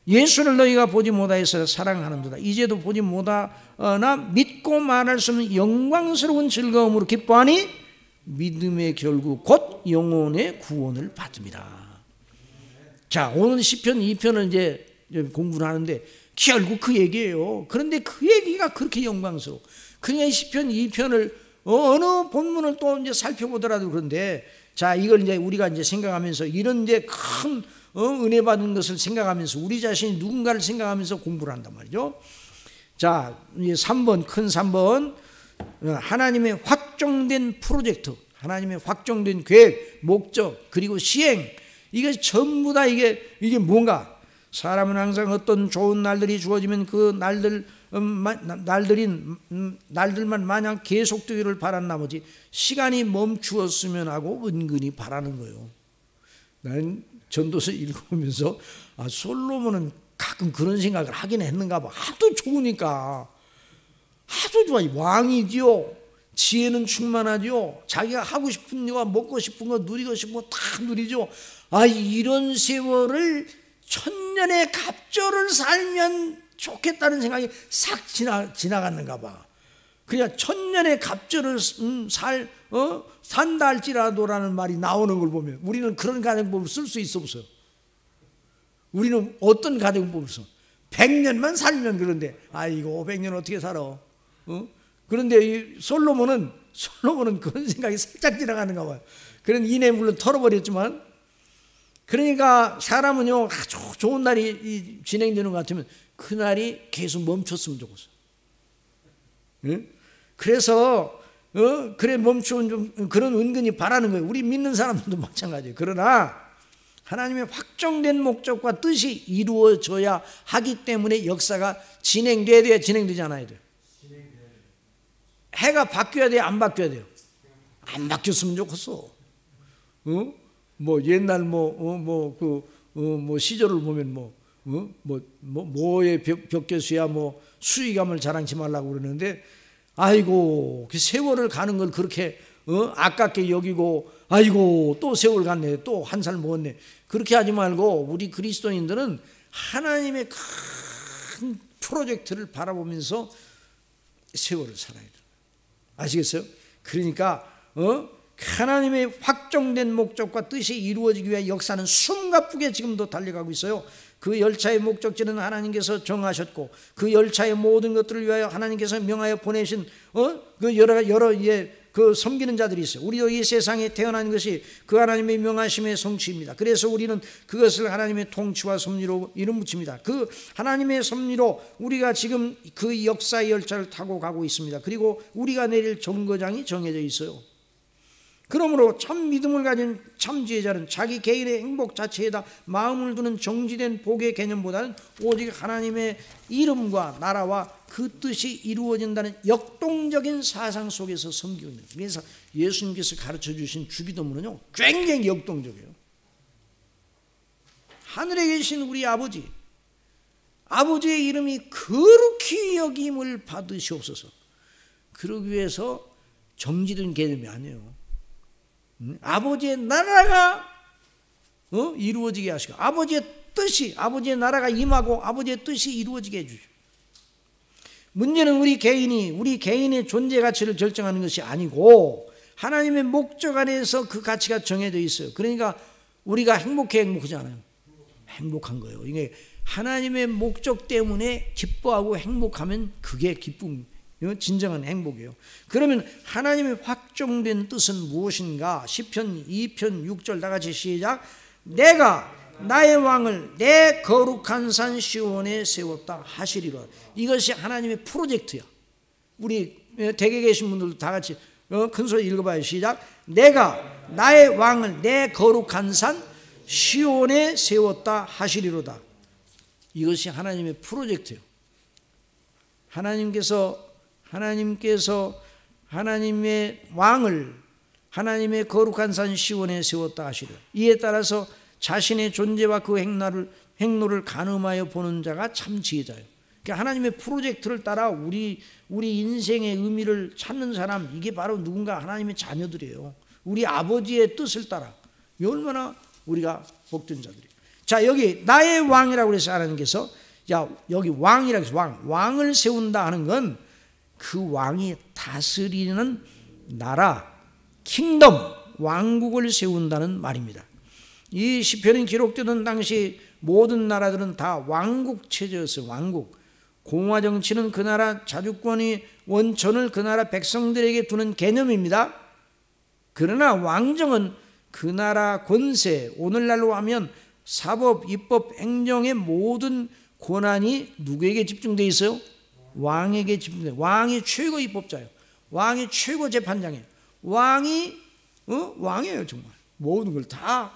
예수를 너희가 보지 못하여서 사랑하는도다. 이제도 보지 못하나 믿고 말할 수 없는 영광스러운 즐거움으로 기뻐하니 믿음의 결국 곧 영혼의 구원을 받습니다. 자, 오늘 시편 2편을 이제 공부를 하는데 결국 그 얘기예요. 그런데 그 얘기가 그렇게 영광스러워. 그냥 시편 2편을 어느 본문을 또 이제 살펴보더라도 그런데 자, 이걸 이제 우리가 이제 생각하면서 이런 이제 큰 은혜 받은 것을 생각하면서 우리 자신이 누군가를 생각하면서 공부를 한단 말이죠. 자, 이제 3번, 큰 3번. 하나님의 확정된 프로젝트, 하나님의 확정된 계획, 목적, 그리고 시행. 이게 전부 다 이게 뭔가 사람은 항상 어떤 좋은 날들이 주어지면 그 날들만 마냥 계속되기를 바란 나머지 시간이 멈추었으면 하고 은근히 바라는 거예요. 나는 전도서 읽으면서 솔로몬은 가끔 그런 생각을 하긴 했는가 봐. 하도 좋으니까. 하도 좋아. 왕이지요. 지혜는 충만하죠. 자기가 하고 싶은 거, 먹고 싶은 거, 누리고 싶은 거 다 누리죠. 이런 세월을 천년의 갑절을 살면 좋겠다는 생각이 싹 지나갔는가 봐. 그냥 천년의 갑절을 산다 할지라도라는 말이 나오는 걸 보면 우리는 그런 가정법을 쓸 수 있어 없어요? 우리는 어떤 가정법을 써? 100년만 살면 그런데 이거 500년 어떻게 살아? 그런데 이 솔로몬은 그런 생각이 살짝 지나가는가 봐요. 그런 이내 물론 털어버렸지만, 그러니까 사람은요 아주 좋은 날이 진행되는 것 같으면 그 날이 계속 멈췄으면 좋겠어요. 응? 그래서 그래 멈추면 좀 그런 은근히 바라는 거예요. 우리 믿는 사람들도 마찬가지예요. 그러나 하나님의 확정된 목적과 뜻이 이루어져야 하기 때문에 역사가 진행돼야 돼요, 진행되지 않아야 돼요? 해가 바뀌어야 돼요, 안 바뀌어야 돼요? 안 바뀌었으면 좋겠어. 옛날 시절을 보면 뭐의 벽계수야 수의감을 자랑치 말라고 그러는데, 아이고 그 세월을 가는 걸 그렇게 아깝게 여기고 아이고 또 세월 갔네, 또 한 살 먹었네, 그렇게 하지 말고 우리 그리스도인들은 하나님의 큰 프로젝트를 바라보면서 세월을 살아야 돼요. 아시겠어요? 그러니까 하나님의 확정된 목적과 뜻이 이루어지기 위해 역사는 숨가쁘게 지금도 달려가고 있어요. 그 열차의 목적지는 하나님께서 정하셨고 그 열차의 모든 것들을 위하여 하나님께서 명하여 보내신 그 여러 그 섬기는 자들이 있어요. 우리도 이 세상에 태어난 것이 그 하나님의 명하심의 성취입니다. 그래서 우리는 그것을 하나님의 통치와 섭리로 이름 붙입니다. 그 하나님의 섭리로 우리가 지금 그 역사의 열차를 타고 가고 있습니다. 그리고 우리가 내릴 정거장이 정해져 있어요. 그러므로 참 믿음을 가진 참 지혜자는 자기 개인의 행복 자체에다 마음을 두는 정지된 복의 개념보다는 오직 하나님의 이름과 나라와 그 뜻이 이루어진다는 역동적인 사상 속에서 섬기고 있는 거예요. 그래서 예수님께서 가르쳐 주신 주기도문은요 굉장히 역동적이에요. 하늘에 계신 우리 아버지, 아버지의 이름이 거룩히 여김을 받으시옵소서. 그러기 위해서 정지된 개념이 아니에요. 아버지의 나라가 이루어지게 하시고 아버지의 뜻이, 아버지의 나라가 임하고 아버지의 뜻이 이루어지게 해주시오. 문제는 우리 개인의 존재 가치를 결정하는 것이 아니고 하나님의 목적 안에서 그 가치가 정해져 있어요. 그러니까 우리가 행복하지 않아요. 행복한 거예요. 이게 하나님의 목적 때문에 기뻐하고 행복하면 그게 기쁨, 진정한 행복이에요. 그러면 하나님의 확정된 뜻은 무엇인가? 시편 2편 6절 다 같이 시작. 내가 나의 왕을 내 거룩한 산 시온에 세웠다 하시리라. 이것이 하나님의 프로젝트야. 우리 댁에 계신 분들도 다 같이 큰 소리 읽어봐요. 시작. 내가 나의 왕을 내 거룩한 산 시온에 세웠다 하시리로다. 이것이 하나님의 프로젝트예요. 하나님께서 하나님의 왕을 하나님의 거룩한 산 시온에 세웠다 하시리라. 이에 따라서 자신의 존재와 그 행로를 가늠하여 보는 자가 참 지혜자예요. 그러니까 하나님의 프로젝트를 따라 우리 인생의 의미를 찾는 사람, 이게 바로 누군가 하나님의 자녀들이에요. 우리 아버지의 뜻을 따라. 얼마나 우리가 복된 자들이에요. 자, 여기 나의 왕이라고 해서 하나님께서 여기 왕이라고 해서 왕을 세운다 하는 건 그 왕이 다스리는 나라, 킹덤, 왕국을 세운다는 말입니다. 이 시편이 기록되던 당시 모든 나라들은 다 왕국 체제였어요. 왕국. 공화 정치는 그 나라 자주권이 원천을 그 나라 백성들에게 두는 개념입니다. 그러나 왕정은 그 나라 권세, 오늘날로 하면 사법, 입법, 행정의 모든 권한이 누구에게 집중되어 있어요? 왕에게 집중돼요. 왕이 최고 입법자예요. 왕이 최고 재판장이에요. 왕이에요 정말. 모든 걸 다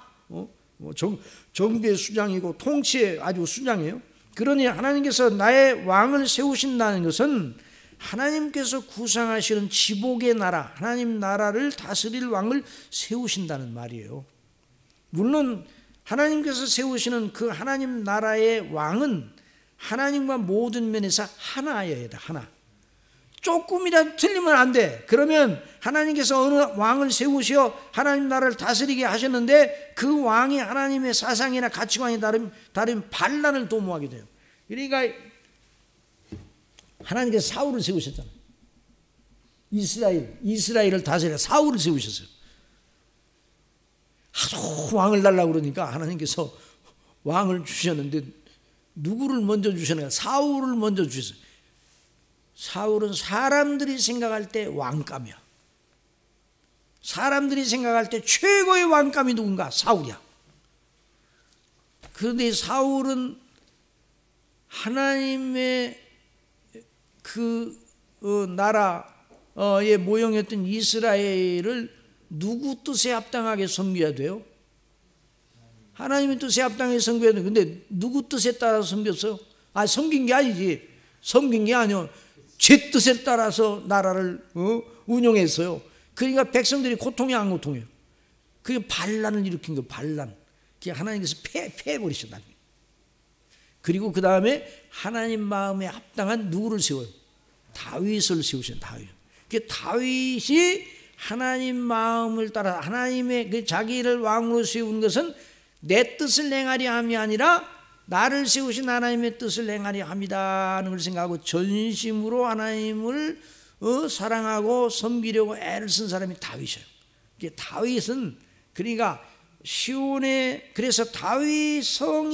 정부의 수장이고 통치의 아주 수장이에요. 그러니 하나님께서 나의 왕을 세우신다는 것은 하나님께서 구상하시는 지복의 나라, 하나님 나라를 다스릴 왕을 세우신다는 말이에요. 물론 하나님께서 세우시는 그 하나님 나라의 왕은 하나님과 모든 면에서 하나여야 돼. 하나. 조금이라도 틀리면 안 돼. 그러면 하나님께서 어느 왕을 세우시어 하나님 나라를 다스리게 하셨는데 그 왕이 하나님의 사상이나 가치관이 다른 반란을 도모하게 돼요. 그러니까 하나님께서 사울을 세우셨잖아요. 이스라엘을 다스려 사울을 세우셨어요. 하도 왕을 달라고 그러니까 하나님께서 왕을 주셨는데 누구를 먼저 주셨는가? 사울을 먼저 주셨어요. 사울은 사람들이 생각할 때 왕감이야. 사람들이 생각할 때 최고의 왕감이 누군가? 사울이야. 그런데 사울은 하나님의 그 나라의 모형이었던 이스라엘을 누구 뜻에 합당하게 섬겨야 돼요? 하나님의 뜻에 합당하게 섬겨야 돼요. 근데 누구 뜻에 따라서 섬겼어요? 섬긴 게 아니지. 섬긴 게 아니요. 제 뜻에 따라서 나라를 운영했어요. 그러니까 백성들이 고통이 안 고통해요. 그게 반란을 일으킨 거예요. 반란. 그게 하나님께서 패해버리셨다. 그리고 그 다음에 하나님 마음에 합당한 누구를 세워요? 다윗을 세우신 다윗. 그 다윗이 하나님 마음을 따라 하나님의 그 자기를 왕으로 세운 것은 내 뜻을 행하려 함이 아니라 나를 세우신 하나님의 뜻을 행하려 함이다는 걸 생각하고 전심으로 하나님을 사랑하고 섬기려고 애를 쓴 사람이 다윗이에요. 다윗은 그러니까 시온에 그래서 다윗성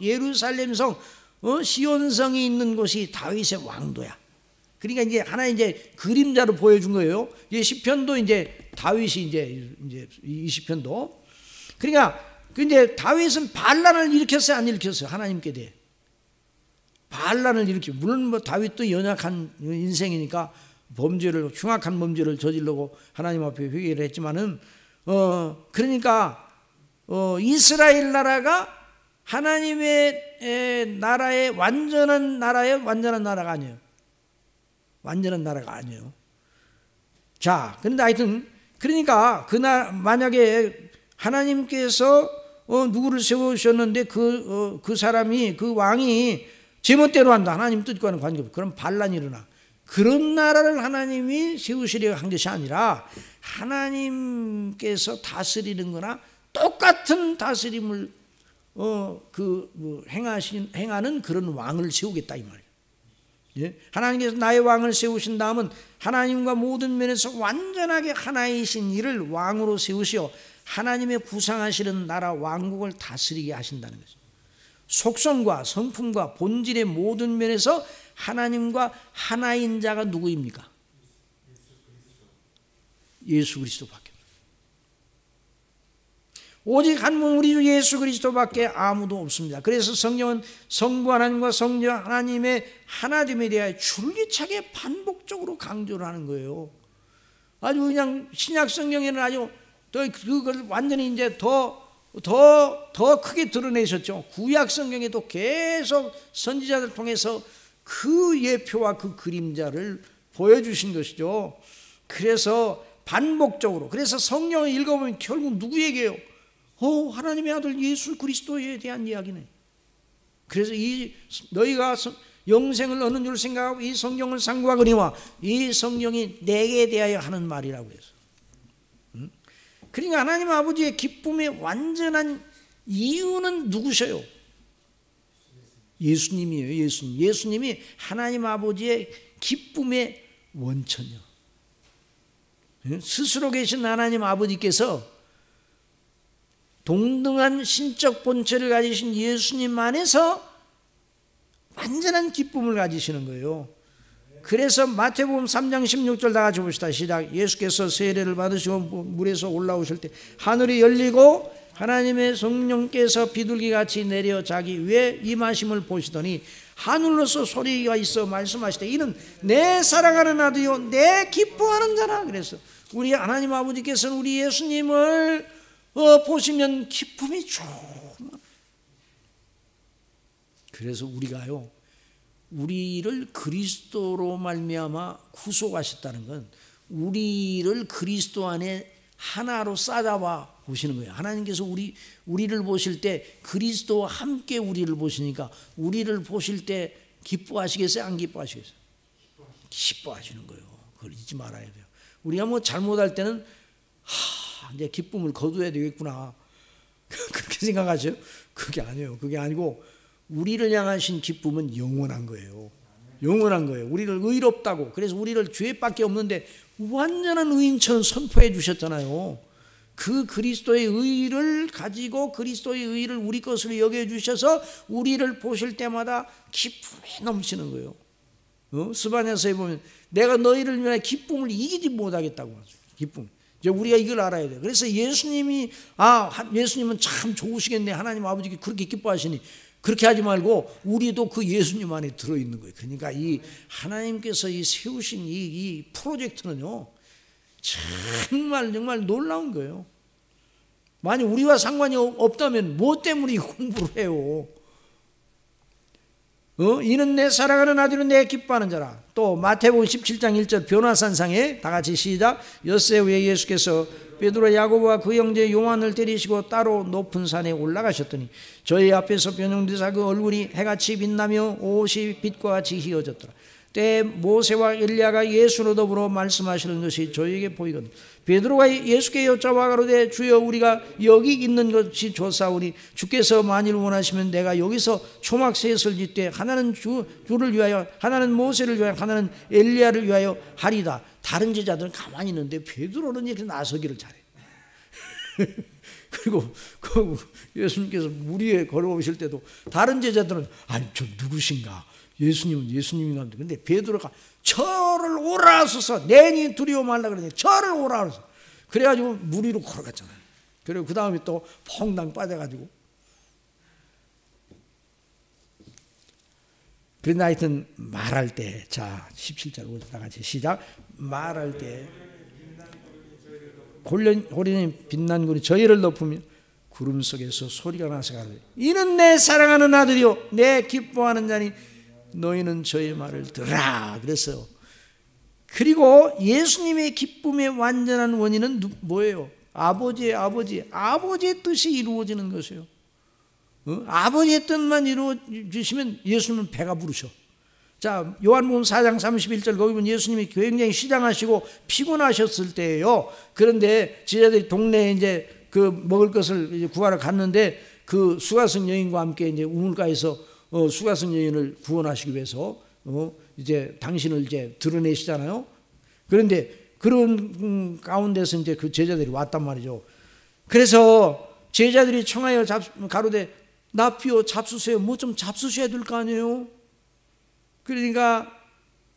예루살렘성 시온성이 있는 곳이 다윗의 왕도야. 그러니까 이제 하나의 이제 그림자로 보여준 거예요. 이제 시편도 이제 다윗이 이제 이 시편도 그러니까 근데 다윗은 반란을 일으켰어요, 안 일으켰어요? 하나님께 대해 반란을 일으켜. 물론 뭐 다윗도 연약한 인생이니까 흉악한 범죄를 저지르고 하나님 앞에 회개를 했지만은 그러니까 이스라엘 나라가 하나님의 나라의 완전한 나라가 아니에요. 완전한 나라가 아니에요. 자, 근데 하여튼 그러니까 만약에 하나님께서 누구를 세우셨는데 그 사람이 그 왕이 제멋대로 한다. 하나님 뜻과는 관계없고 그럼 반란이 일어나. 그런 나라를 하나님이 세우시려 한 것이 아니라 하나님께서 다스리는 거나 똑같은 다스림을 행하는 그런 왕을 세우겠다 이 말이에요. 예? 하나님께서 나의 왕을 세우신 다음은 하나님과 모든 면에서 완전하게 하나이신 이를 왕으로 세우시어 하나님의 구상하시는 나라 왕국을 다스리게 하신다는 거죠. 속성과 성품과 본질의 모든 면에서 하나님과 하나인 자가 누구입니까? 예수 그리스도밖에. 오직 한 분 우리 주 예수 그리스도밖에 아무도 없습니다. 그래서 성경은 성부 하나님과 성자 하나님의 하나됨에 대하여 줄기차게 반복적으로 강조를 하는 거예요. 아주 그냥 신약 성경에는 아주 그걸 완전히 이제 더 크게 드러내셨죠. 구약 성경에도 계속 선지자들 통해서 그 예표와 그 그림자를 보여주신 것이죠. 그래서 반복적으로 그래서 성경을 읽어보면 결국 누구 얘기예요? 하나님의 아들 예수 그리스도에 대한 이야기네. 그래서 너희가 영생을 얻는 줄 생각하고 이 성경을 상고하거니와 이 성경이 내게 대하여 하는 말이라고 해서. 그러니까 하나님 아버지의 기쁨의 완전한 이유는 누구셔요? 예수님이에요. 예수님이 하나님 아버지의 기쁨의 원천이요. 스스로 계신 하나님 아버지께서 동등한 신적 본체를 가지신 예수님 안에서 완전한 기쁨을 가지시는 거예요. 그래서 마태복음 3장 16절 다 같이 봅시다. 시작. 예수께서 세례를 받으시고 물에서 올라오실 때 하늘이 열리고 하나님의 성령께서 비둘기같이 내려 자기 위에 임하심을 보시더니 하늘로서 소리가 있어 말씀하시되 이는 내 사랑하는 아들이요 내 기뻐하는 자라. 그래서 우리 하나님 아버지께서는 우리 예수님을 보시면 기쁨이 충만. 그래서 우리가요 우리를 그리스도로 말미암아 구속하셨다는 건 우리를 그리스도 안에 하나로 싸잡아 보시는 거예요. 하나님께서 우리를 보실 때 그리스도와 함께 우리를 보시니까 우리를 보실 때 기뻐하시겠어요? 안 기뻐하시겠어요? 기뻐하시는 거예요. 그걸 잊지 말아야 돼요. 우리가 뭐 잘못할 때는 이제 기쁨을 거둬야 되겠구나 그렇게 생각하세요? 그게 아니에요. 그게 아니고 우리를 향하신 기쁨은 영원한 거예요. 영원한 거예요. 우리를 의롭다고 그래서 우리를 죄밖에 없는데 완전한 의인처럼 선포해 주셨잖아요. 그 그리스도의 의를 가지고 그리스도의 의를 우리 것으로 여겨주셔서 우리를 보실 때마다 기쁨이 넘치는 거예요. 스바냐서에 보면 내가 너희를 위하여 기쁨을 이기지 못하겠다고 하죠. 기쁨. 이제 우리가 이걸 알아야 돼요. 그래서 예수님은 참 좋으시겠네. 하나님 아버지께 그렇게 기뻐하시니 그렇게 하지 말고 우리도 그 예수님 안에 들어있는 거예요. 그러니까 이 하나님께서 이 세우신 이 프로젝트는요 정말 놀라운 거예요. 만약 우리와 상관이 없다면 뭐 때문에 공부를 해요? 이는 내 사랑하는 아들은 내 기뻐하는 자라. 또 마태복음 17장 1절 변화산상에 다 같이 시작. 엿새 후에 예수께서 베드로 야고보와 그 형제 요한을 데리시고 따로 높은 산에 올라가셨더니 저희 앞에서 변형되사 그 얼굴이 해같이 빛나며 옷이 빛과 같이 휘어졌더라. 때 모세와 엘리야가 예수로 더불어 말씀하시는 것이 저에게 보이거든. 베드로가 예수께 여쭤봐 가로되 주여 우리가 여기 있는 것이 좋사오니 주께서 만일 원하시면 내가 여기서 초막셋을 짓되 하나는 주를 위하여 하나는 모세를 위하여 하나는 엘리야를 위하여 하리다. 다른 제자들은 가만히 있는데 베드로는 이렇게 나서기를 잘해. 그리고 예수님께서 물 위에 걸어오실 때도 다른 제자들은 아니 저 누구신가? 예수님은 예수님이란데. 근데 베드로가 저를 오라 하소서 내니 두려워 말라 그러더니 저를 오라 하소서. 그래가지고 물 위로 걸어갔잖아요. 그리고 그 다음에 또 퐁당 빠져가지고. 그런데 하여튼 말할 때, 자 17절 다 같이 시작. 말할 때 호련히 빛난 구름이 저희를 덮으며 구름 속에서 소리가 나서 가르되 이는 내 사랑하는 아들이요 내 기뻐하는 자니 너희는 저의 말을 들으라 그랬어요. 그리고 예수님의 기쁨의 완전한 원인은 뭐예요? 아버지의 뜻이 이루어지는 것이에요. 아버지의 뜻만 이루어지시면 예수님은 배가 부르셔. 자, 요한복음 4장 31절 거기 보면 예수님이 굉장히 시장하시고 피곤하셨을 때예요. 그런데 제자들이 동네에 이제 그 먹을 것을 이제 구하러 갔는데 그 수가성 여인과 함께 이제 우물가에서 수가성 여인을 구원하시기 위해서 이제 당신을 이제 드러내시잖아요. 그런데 그런 가운데서 이제 그 제자들이 왔단 말이죠. 그래서 제자들이 청하여 가로되 나피오 잡수세요. 뭐 좀 잡수셔야 될 거 아니에요. 그러니까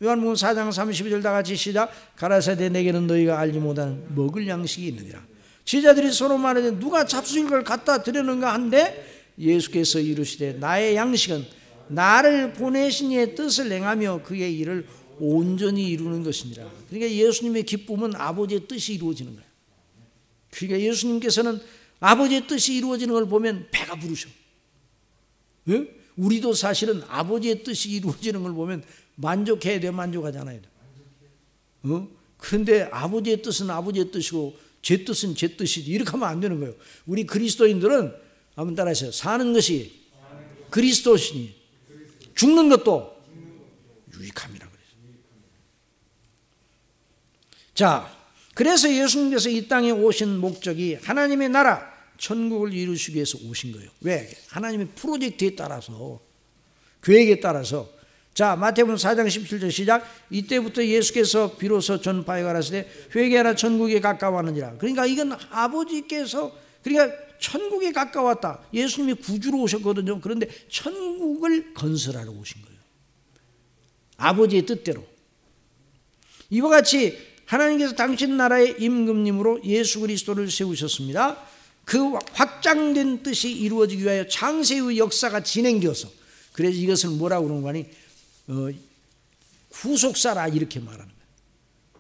요한복음 4장 32절 다 같이 시작. 가라사대 내게는 너희가 알지 못하는 먹을 양식이 있느니라. 제자들이 서로 말하되 누가 잡수실 걸 갖다 드렸는가 한데 예수께서 이르시되 나의 양식은 나를 보내신 이의 뜻을 행하며 그의 일을 온전히 이루는 것이니라. 그러니까 예수님의 기쁨은 아버지의 뜻이 이루어지는 거예요. 그러니까 예수님께서는 아버지의 뜻이 이루어지는 걸 보면 배가 부르셔. 예? 우리도 사실은 아버지의 뜻이 이루어지는 걸 보면 만족해야 돼, 만족하잖아요. 그런데 아버지의 뜻은 아버지의 뜻이고 제 뜻은 제 뜻이지. 이렇게 하면 안 되는 거예요. 우리 그리스도인들은 한번 따라하세요. 사는 것이 그리스도시니 죽는 것도 유익함이라 그랬어요. 자, 그래서 예수님께서 이 땅에 오신 목적이 하나님의 나라 천국을 이루시기 위해서 오신 거예요. 왜? 하나님의 프로젝트에 따라서, 계획에 따라서. 자, 마태복음 4장 17절 시작. 이때부터 예수께서 비로소 전파해 가라사대 회개하라 천국에 가까워하느니라. 그러니까 이건 아버지께서, 그러니까 천국에 가까웠다. 예수님이 구주로 오셨거든요. 그런데 천국을 건설하러 오신 거예요. 아버지의 뜻대로. 이와 같이 하나님께서 당신 나라의 임금님으로 예수 그리스도를 세우셨습니다. 그 확장된 뜻이 이루어지기 위하여 창세의 역사가 진행되어서, 그래서 이것을 뭐라고 그러는 거니? 후속사라 이렇게 말하는 거예요.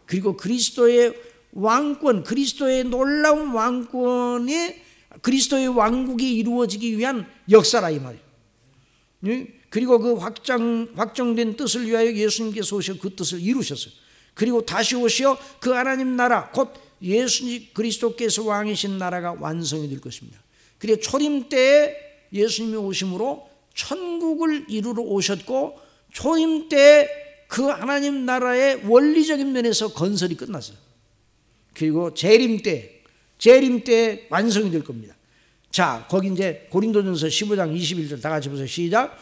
그리고 그리스도의 왕권, 그리스도의 놀라운 왕권이, 그리스도의 왕국이 이루어지기 위한 역사라 이 말이에요. 그리고 그 확정된 뜻을 위하여 예수님께서 오셔 그 뜻을 이루셨어요. 그리고 다시 오시어 그 하나님 나라, 곧 예수 그리스도께서 왕이신 나라가 완성이 될 것입니다. 그리고 초림 때에 예수님이 오심으로 천국을 이루러 오셨고, 초임 때 그 하나님 나라의 원리적인 면에서 건설이 끝났어요. 그리고 재림 때 완성이 될 겁니다. 자, 거기 이제 고린도전서 15장 21절 다 같이 보세요. 시작.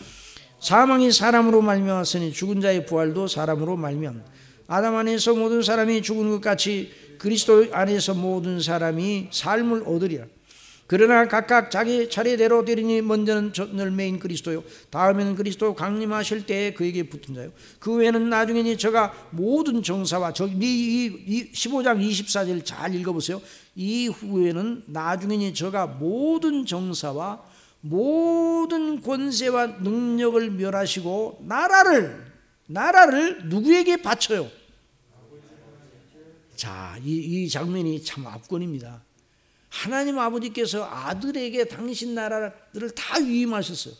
사망이 사람으로 말미암았으니 죽은 자의 부활도 사람으로 말미암았다. 아담 안에서 모든 사람이 죽은 것 같이 그리스도 안에서 모든 사람이 삶을 얻으리라. 그러나 각각 자기 차례대로 되리니 먼저는 열매인 그리스도요, 다음에는 그리스도 강림하실 때에 그에게 붙은 자요, 그 외에는 나중에는 저가 모든 정사와, 이 15장 24절 잘 읽어보세요. 이후에는 나중에는 저가 모든 정사와 모든 권세와 능력을 멸하시고 나라를 누구에게 바쳐요? 자, 이 장면이 참 압권입니다. 하나님 아버지께서 아들에게 당신 나라를 다 위임하셨어요.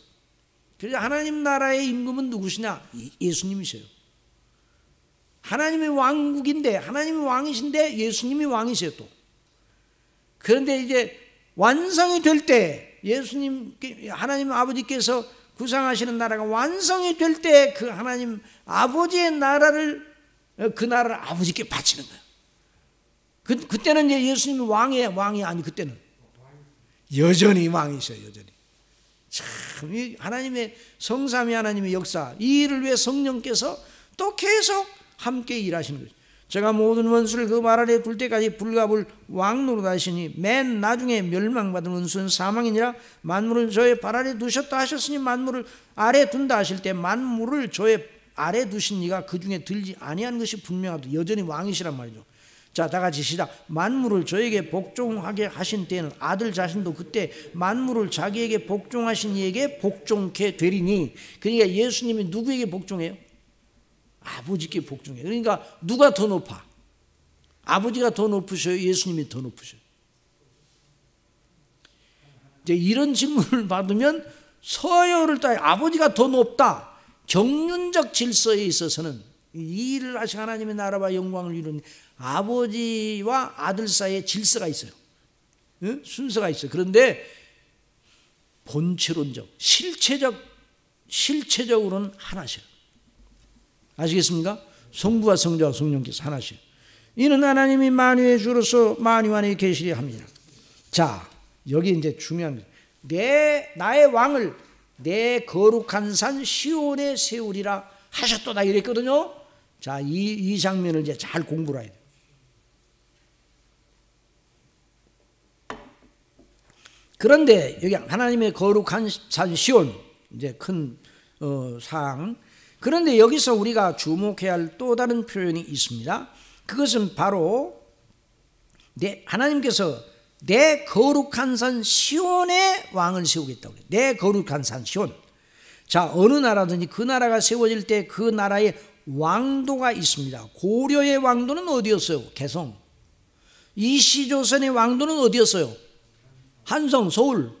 그래서 하나님 나라의 임금은 누구시냐? 예수님이세요. 하나님의 왕국인데, 하나님이 왕이신데 예수님이 왕이세요 또. 그런데 이제 완성이 될 때 예수님, 하나님 아버지께서 구상하시는 나라가 완성이 될 때 그 하나님 아버지의 나라를 그 나라를 아버지께 바치는 거예요. 그때는 이제 예수님이 왕이 아니 그때는 여전히 왕이셔요. 여전히. 참, 이 하나님의 성삼위 하나님의 역사, 이 일을 위해 성령께서 또 계속 함께 일하시는 거죠. 제가 모든 원수를 그 말 아래 둘 때까지 불갑을 왕노릇 하시니 맨 나중에 멸망받은 원수는 사망이니라. 만물을 저의 발 아래 두셨다 하셨으니 만물을 아래 둔다 하실 때 만물을 저의 아래 두신 이가 그 중에 들지 아니한 것이 분명하다. 여전히 왕이시란 말이죠. 자, 다 같이 시작. 만물을 저에게 복종하게 하신 때는 아들 자신도 그때 만물을 자기에게 복종하신 이에게 복종케 되리니. 그러니까 예수님이 누구에게 복종해요? 아버지께 복종해요. 그러니까 누가 더 높아? 아버지가 더 높으셔요? 예수님이 더 높으셔요? 이제 이런 질문을 받으면 서열을 따져 아버지가 더 높다. 경륜적 질서에 있어서는 이 일을 하신 하나님의 나라와 영광을 이루는 아버지와 아들 사이에 질서가 있어요. 응? 순서가 있어요. 그런데 본체론적, 실체적으로는 하나셔요. 아시겠습니까? 성부와 성자와 성령께서 하나셔요. 이는 하나님이 만유의 주로서 만유 안에 계시려 합니다. 자, 여기 이제 중요한 거예요. 나의 왕을 내 거룩한 산 시온에 세우리라 하셨도다 이랬거든요. 자, 이 장면을 이제 잘 공부를 해야 돼요. 그런데 여기 하나님의 거룩한 산 시온, 이제 큰 사항. 그런데 여기서 우리가 주목해야 할 또 다른 표현이 있습니다. 그것은 바로 하나님께서 내 거룩한 산 시온에 왕을 세우겠다고 해요. 내 거룩한 산 시온. 자, 어느 나라든지 그 나라가 세워질 때 그 나라에 왕도가 있습니다. 고려의 왕도는 어디였어요? 개성. 이시조선의 왕도는 어디였어요? 한성, 서울.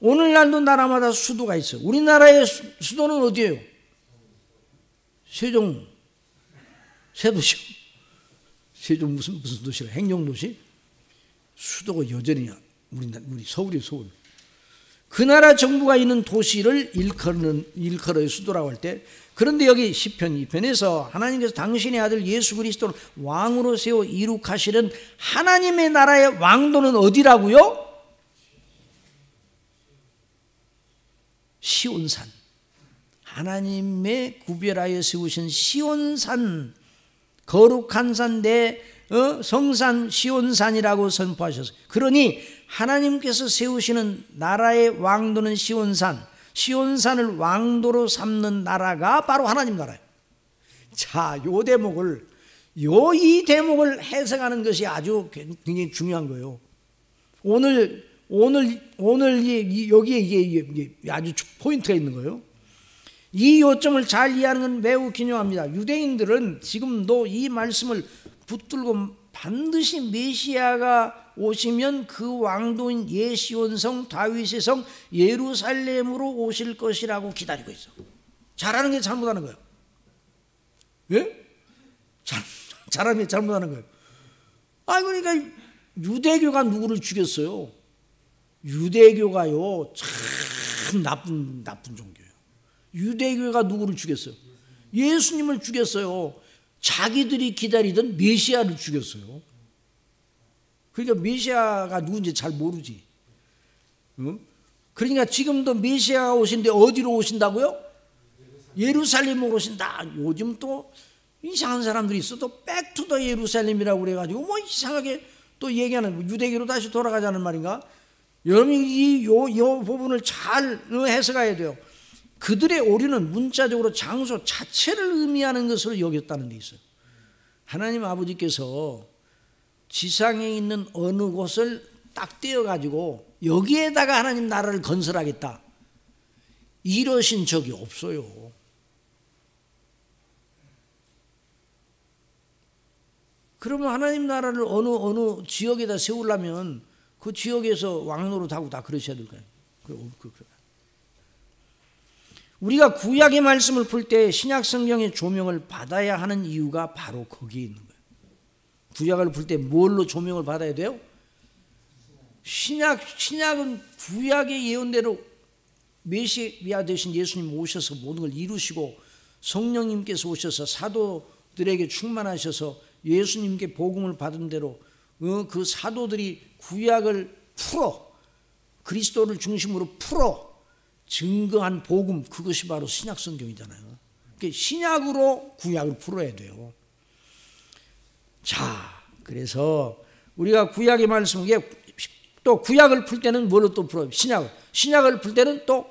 오늘날도 나라마다 수도가 있어요. 우리나라의 수도는 어디예요? 세종. 세도시. 세종 무슨 도시가? 행정도시? 수도가 여전히 우리 서울이 서울. 그 나라 정부가 있는 도시를 일컬어요. 수도라고 할 때. 그런데 여기 시편 2편에서 하나님께서 당신의 아들 예수 그리스도를 왕으로 세워 이룩하시는 하나님의 나라의 왕도는 어디라고요? 시온산. 하나님의 구별하여 세우신 시온산, 거룩한 산, 내 성산 시온산이라고 선포하셨어요. 그러니 하나님께서 세우시는 나라의 왕도는 시온산, 시온산을 왕도로 삼는 나라가 바로 하나님 나라예요. 자, 이 대목을 해석하는 것이 아주 굉장히 중요한 거예요. 오늘 여기에 이게 아주 포인트가 있는 거예요. 이 요점을 잘 이해하는 건 매우 기묘합니다. 유대인들은 지금도 이 말씀을 붙들고 반드시 메시아가 오시면 그 왕도인 예시온성 다윗의 성 예루살렘으로 오실 것이라고 기다리고 있어. 잘하는 게 잘못하는 거예요. 예? 잘하는 게 잘못하는 거예요. 그러니까 유대교가 누구를 죽였어요? 유대교가요 참 나쁜 종교예요. 유대교가 누구를 죽였어요? 예수님을 죽였어요. 자기들이 기다리던 메시아를 죽였어요. 그러니까 메시아가 누군지 잘 모르지. 그러니까 지금도 메시아가 오신데 어디로 오신다고요? 예루살렘으로 오신다. 요즘 또 이상한 사람들이 있어. 또 백투더 예루살렘이라고 그래가지고 뭐 이상하게 또 얘기하는, 유대교로 다시 돌아가자는 말인가? 여러분이 이 부분을 잘 해석해야 돼요. 그들의 오류는 문자적으로 장소 자체를 의미하는 것으로 여겼다는 데 있어요. 하나님 아버지께서 지상에 있는 어느 곳을 딱 떼어가지고 여기에다가 하나님 나라를 건설하겠다, 이러신 적이 없어요. 그러면 하나님 나라를 어느 지역에다 세우려면 그 지역에서 왕노릇하고 다 그러셔야 될까요? 우리가 구약의 말씀을 풀 때 신약 성경의 조명을 받아야 하는 이유가 바로 거기에 있는 거예요. 구약을 풀 때 뭘로 조명을 받아야 돼요? 신약은 구약의 예언대로 메시아 되신 예수님 오셔서 모든 걸 이루시고 성령님께서 오셔서 사도들에게 충만하셔서 예수님께 복음을 받은 대로 그 사도들이 구약을 풀어 그리스도를 중심으로 풀어 증거한 복음, 그것이 바로 신약 성경이잖아요. 그러니까 신약으로 구약을 풀어야 돼요. 자, 그래서 우리가 구약의 말씀, 또 구약을 풀 때는 뭘로 또 풀어요? 신약을 풀 때는 또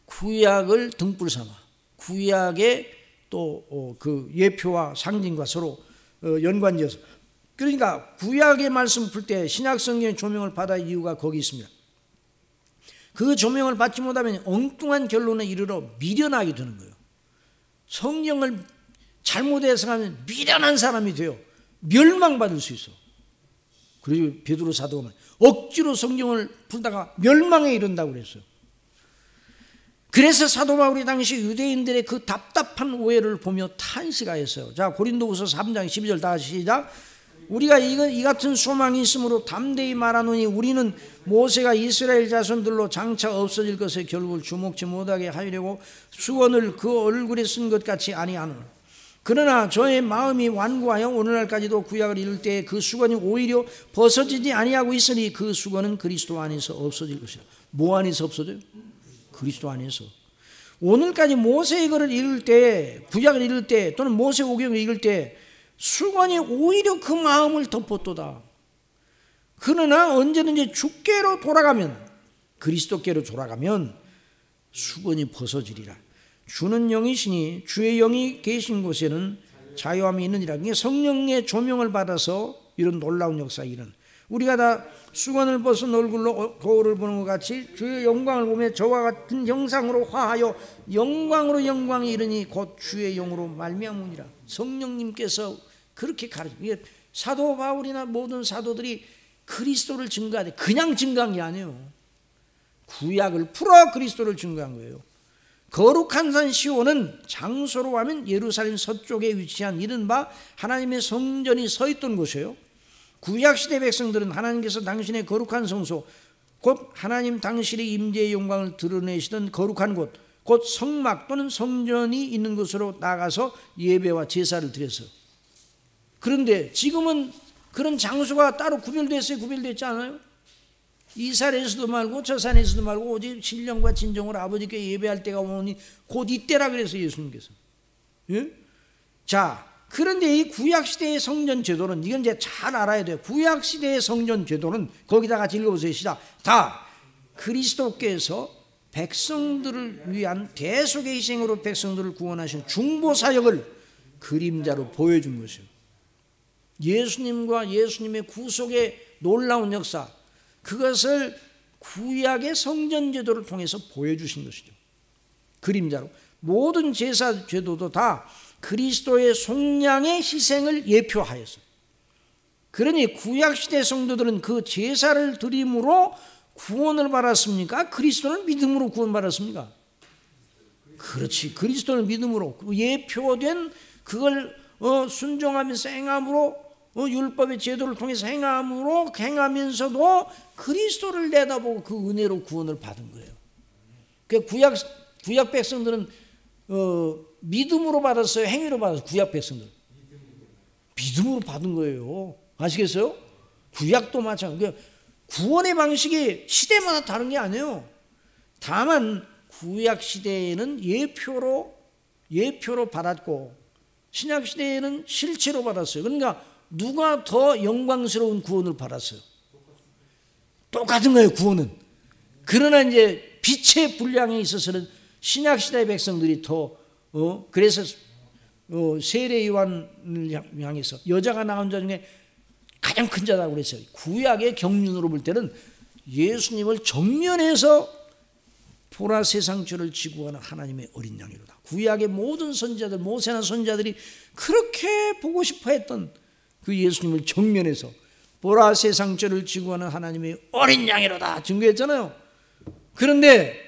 구약을 등불 삼아 구약의 또 그 예표와 상징과 서로 연관지어서, 그러니까 구약의 말씀 풀 때 신약 성경의 조명을 받아야 이유가 거기 있습니다. 그 조명을 받지 못하면 엉뚱한 결론에 이르러 미련하게 되는 거예요. 성경을 잘못 해석하면 미련한 사람이 돼요. 멸망받을 수 있어. 그리고 베드로 사도가 보면 억지로 성경을 풀다가 멸망에 이른다고 그랬어요. 그래서 사도 바울이 당시 유대인들의 그 답답한 오해를 보며 탄식하였어요. 자, 고린도후서 3장 12절 다 시작. 우리가 이 같은 소망이 있으므로 담대히 말하노니 우리는 모세가 이스라엘 자손들로 장차 없어질 것에 결국을 주목치 못하게 하려고 수건을 그 얼굴에 쓴 것 같이 아니하노라. 그러나 저의 마음이 완고하여 오늘날까지도 구약을 읽을 때 그 수건이 오히려 벗어지지 아니하고 있으니 그 수건은 그리스도 안에서 없어질 것이라. 뭐 안에서 없어져요? 그리스도 안에서. 오늘까지 모세의 글을 읽을 때, 구약을 읽을 때, 또는 모세오경을 읽을 때 수건이 오히려 그 마음을 덮었도다. 그러나 언제든지 주께로 돌아가면, 그리스도께로 돌아가면 수건이 벗어지리라. 주는 영이시니 주의 영이 계신 곳에는 자유함이 있느니라. 성령의 조명을 받아서 이런 놀라운 역사가 일어나. 우리가 다 수건을 벗은 얼굴로 거울을 보는 것 같이 주의 영광을 보며 저와 같은 형상으로 화하여 영광으로 영광이 이르니 곧 주의 영으로 말미암으니라. 성령님께서 그렇게 가르쳐. 사도 바울이나 모든 사도들이 그리스도를 증거하되 그냥 증거한 게 아니에요. 구약을 풀어 그리스도를 증거한 거예요. 거룩한 산 시온은 장소로 하면 예루살렘 서쪽에 위치한 이른바 하나님의 성전이 서 있던 곳이에요. 구약시대 백성들은 하나님께서 당신의 거룩한 성소, 곧 하나님 당신의 임재의 영광을 드러내시던 거룩한 곳, 곧 성막 또는 성전이 있는 곳으로 나가서 예배와 제사를 드렸어요. 그런데 지금은 그런 장소가 따로 구별됐어요? 구별됐지 않아요? 이 산에서도 말고 저 산에서도 말고 오직 신령과 진정으로 아버지께 예배할 때가 오니 곧 이때라 그랬어요, 예수님께서. 예? 자, 그런데 이 구약시대의 성전 제도는, 이건 이제 잘 알아야 돼요. 구약시대의 성전 제도는, 거기다 같이 읽어보세요. 시작. 다 그리스도께서 백성들을 위한 대속의 희생으로 백성들을 구원하신 중보사역을 그림자로 보여준 것이에요. 예수님과 예수님의 구속의 놀라운 역사, 그것을 구약의 성전 제도를 통해서 보여주신 것이죠. 그림자로. 모든 제사 제도도 다 그리스도의 속량의 희생을 예표하였어요. 그러니 구약시대 성도들은 그 제사를 드림으로 구원을 받았습니까? 그리스도를 믿음으로 구원받았습니까? 그렇지. 그리스도를 믿음으로 예표된 그걸 순종하면서 행함으로, 율법의 제도를 통해서 행하면서도 그리스도를 내다보고 그 은혜로 구원을 받은 거예요. 그 구약 백성들은 믿음으로 받았어요? 행위로 받았어요? 구약 백성들 믿음으로 받은 거예요. 아시겠어요? 구약도 마찬가지예요. 구원의 방식이 시대마다 다른 게 아니에요. 다만 구약 시대에는 예표로 받았고 신약 시대에는 실체로 받았어요. 그러니까 누가 더 영광스러운 구원을 받았어요? 똑같은 거예요, 구원은. 그러나 이제 빛의 분량에 있어서는 신약 시대의 백성들이 더 그래서 세례 요한을 향해서 여자가 낳은 자 중에 가장 큰 자라고 그랬어요. 구약의 경륜으로 볼 때는 예수님을 정면에서 보라색 상처를 지고 가는 하나님의 어린 양이로다. 구약의 모든 선지자들, 모세나 선지자들이 그렇게 보고 싶어 했던 그 예수님을 정면에서 보라색 상처를 지고 가는 하나님의 어린 양이로다 증거했잖아요. 그런데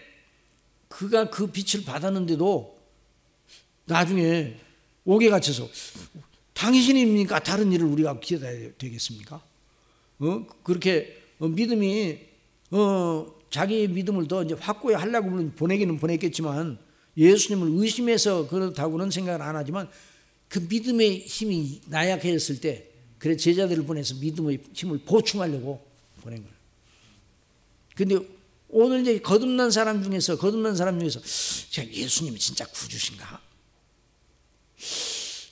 그가 그 빛을 받았는데도 나중에 옥에 갇혀서 당신입니까? 다른 일을 우리가 기다려야 되겠습니까? 그렇게 믿음이 자기의 믿음을 더 이제 확고히 하려고 물론 보내기는 보냈겠지만 예수님을 의심해서 그렇다고는 생각을 안 하지만 그 믿음의 힘이 나약해졌을 때 그래 제자들을 보내서 믿음의 힘을 보충하려고 보낸 거예요. 근데 오늘 이제 거듭난 사람 중에서 제가 예수님이 진짜 구주신가?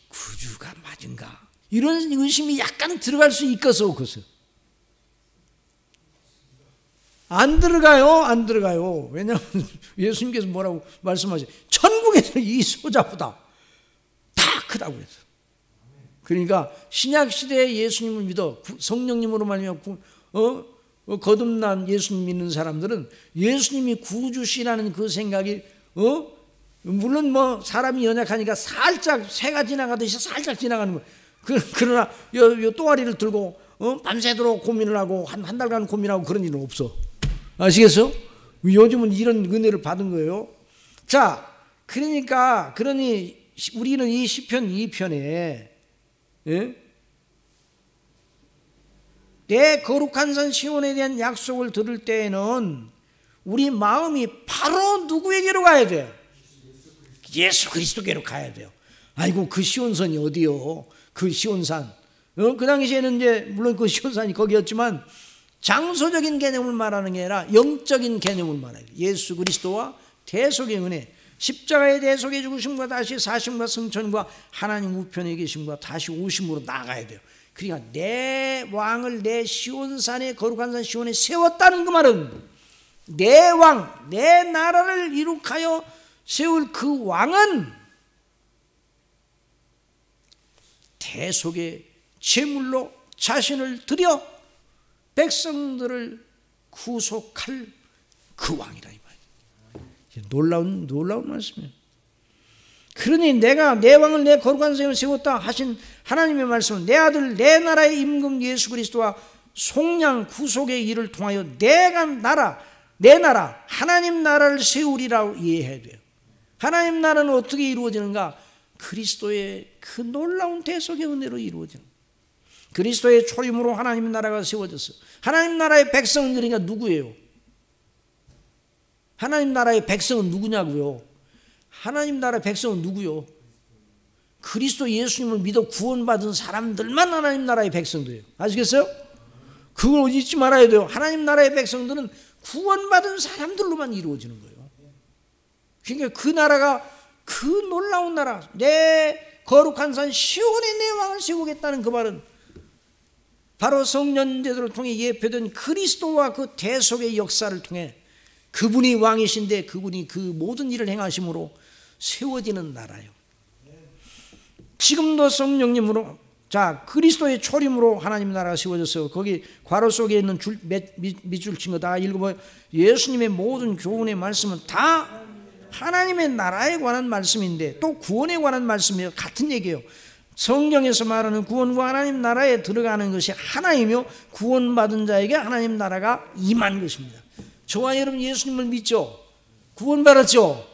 구주가 맞은가? 이런 의심이 약간 들어갈 수 있겠어 없겠어? 안 들어가요. 왜냐하면 예수님께서 뭐라고 말씀하세요? 천국에서 이 소자보다 다 크다고 했어. 그러니까 신약 시대에 예수님을 믿어 성령님으로 말미암아 거듭난 예수님 믿는 사람들은 예수님이 구주시라는 그 생각이 물론 뭐 사람이 연약하니까 살짝 새가 지나가듯이 살짝 지나가는 거예요. 그러나 요 또아리를 들고 밤새도록 고민을 하고 한 달간 고민하고 그런 일은 없어. 아시겠어요? 요즘은 이런 은혜를 받은 거예요. 자, 그러니 우리는 이 시편 2편에 내 거룩한 산 시온에 대한 약속을 들을 때에는 우리 마음이 바로 누구에게로 가야 돼요? 예수 그리스도께로 가야 돼요. 아이고 그 시온산이 어디요? 그 시온산. 그 당시에는 이제 물론 그 시온산이 거기였지만 장소적인 개념을 말하는 게 아니라 영적인 개념을 말해요. 예수 그리스도와 대속의 은혜, 십자가의 대속의 죽으심과 다시 사심과 승천과 하나님 우편에 계심과 다시 오심으로 나가야 돼요. 그러니까 내 왕을 내 시온산에 거룩한 산 시온에 세웠다는 그 말은 내 왕, 내 나라를 이룩하여 세울 그 왕은 대속의 제물로 자신을 드려 백성들을 구속할 그 왕이라 이 말이에요. 놀라운 말씀이에요. 그러니 내가 내 왕을 내 거룩한 성에 세웠다 하신 하나님의 말씀은 내 아들 내 나라의 임금 예수 그리스도와 속량 구속의 일을 통하여 내가 내 나라 하나님 나라를 세우리라고 이해해야 돼요. 하나님 나라는 어떻게 이루어지는가? 그리스도의 그 놀라운 대속의 은혜로 이루어지는 거예요. 그리스도의 초림으로 하나님 나라가 세워졌어요. 하나님 나라의 백성은 그러니까 누구예요? 하나님 나라의 백성은 누구냐고요? 하나님 나라의 백성은 누구요? 그리스도 예수님을 믿어 구원받은 사람들만 하나님 나라의 백성들이에요. 아시겠어요? 그걸 잊지 말아야 돼요. 하나님 나라의 백성들은 구원받은 사람들로만 이루어지는 거예요. 그러니까 그 나라가 그 놀라운 나라, 내 거룩한 산 시온에 내 왕을 세우겠다는 그 말은 바로 성년제도를 통해 예표된 그리스도와 그 대속의 역사를 통해 그분이 왕이신데 그분이 그 모든 일을 행하심으로 세워지는 나라예요. 지금도 성령님으로 그리스도의 초림으로 하나님 나라가 세워졌어요. 거기 괄호 속에 있는 밑줄 친 거 다 읽어봐요. 예수님의 모든 교훈의 말씀은 다 하나님의 나라에 관한 말씀인데 또 구원에 관한 말씀이에요. 같은 얘기예요. 성경에서 말하는 구원과 하나님 나라에 들어가는 것이 하나이며 구원받은 자에게 하나님 나라가 임한 것입니다. 저와 여러분 예수님을 믿죠? 구원받았죠?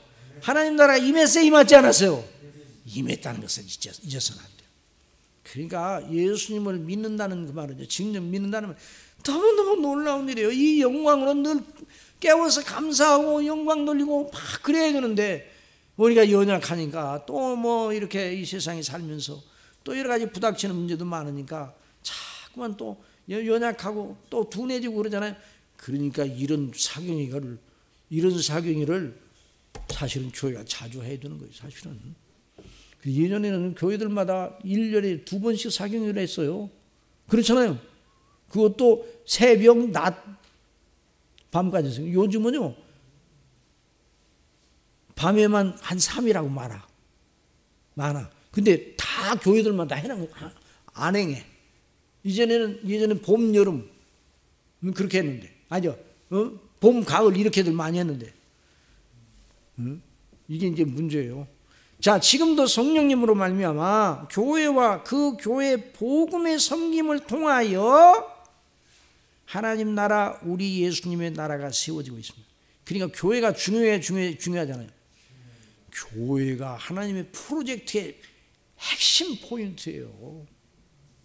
하나님 나라가 임했어요? 임하지 않았어요? 임했다는 것을 잊어서는 안 돼요. 그러니까 예수님을 믿는다는 그 말은 직접 믿는다는 말은 너무너무 놀라운 일이에요. 이 영광으로 늘 깨워서 감사하고 영광 돌리고 막 그래야 되는데 우리가 연약하니까 또 뭐 이렇게 이 세상에 살면서 또 여러 가지 부닥치는 문제도 많으니까 자꾸만 또 연약하고 또 둔해지고 그러잖아요. 그러니까 이런 사경이를 사실은 교회가 자주 해야 되는 거예요. 사실은 예전에는 교회들마다 1년에 2번씩 사경회를 했어요. 그렇잖아요. 그것도 새벽 낮 밤까지 했어요. 요즘은요 밤에만 한 3일하고 많아. 근데 다 교회들마다 해놓은 거 안 행해. 예전에는 봄, 여름 그렇게 했는데 아니요. 봄, 가을 이렇게들 많이 했는데 이게 이제 문제예요. 자, 지금도 성령님으로 말미암아 교회와 그 교회 복음의 섬김을 통하여 하나님 나라 우리 예수님의 나라가 세워지고 있습니다. 그러니까 교회가 중요하잖아요. 교회가 하나님의 프로젝트의 핵심 포인트예요.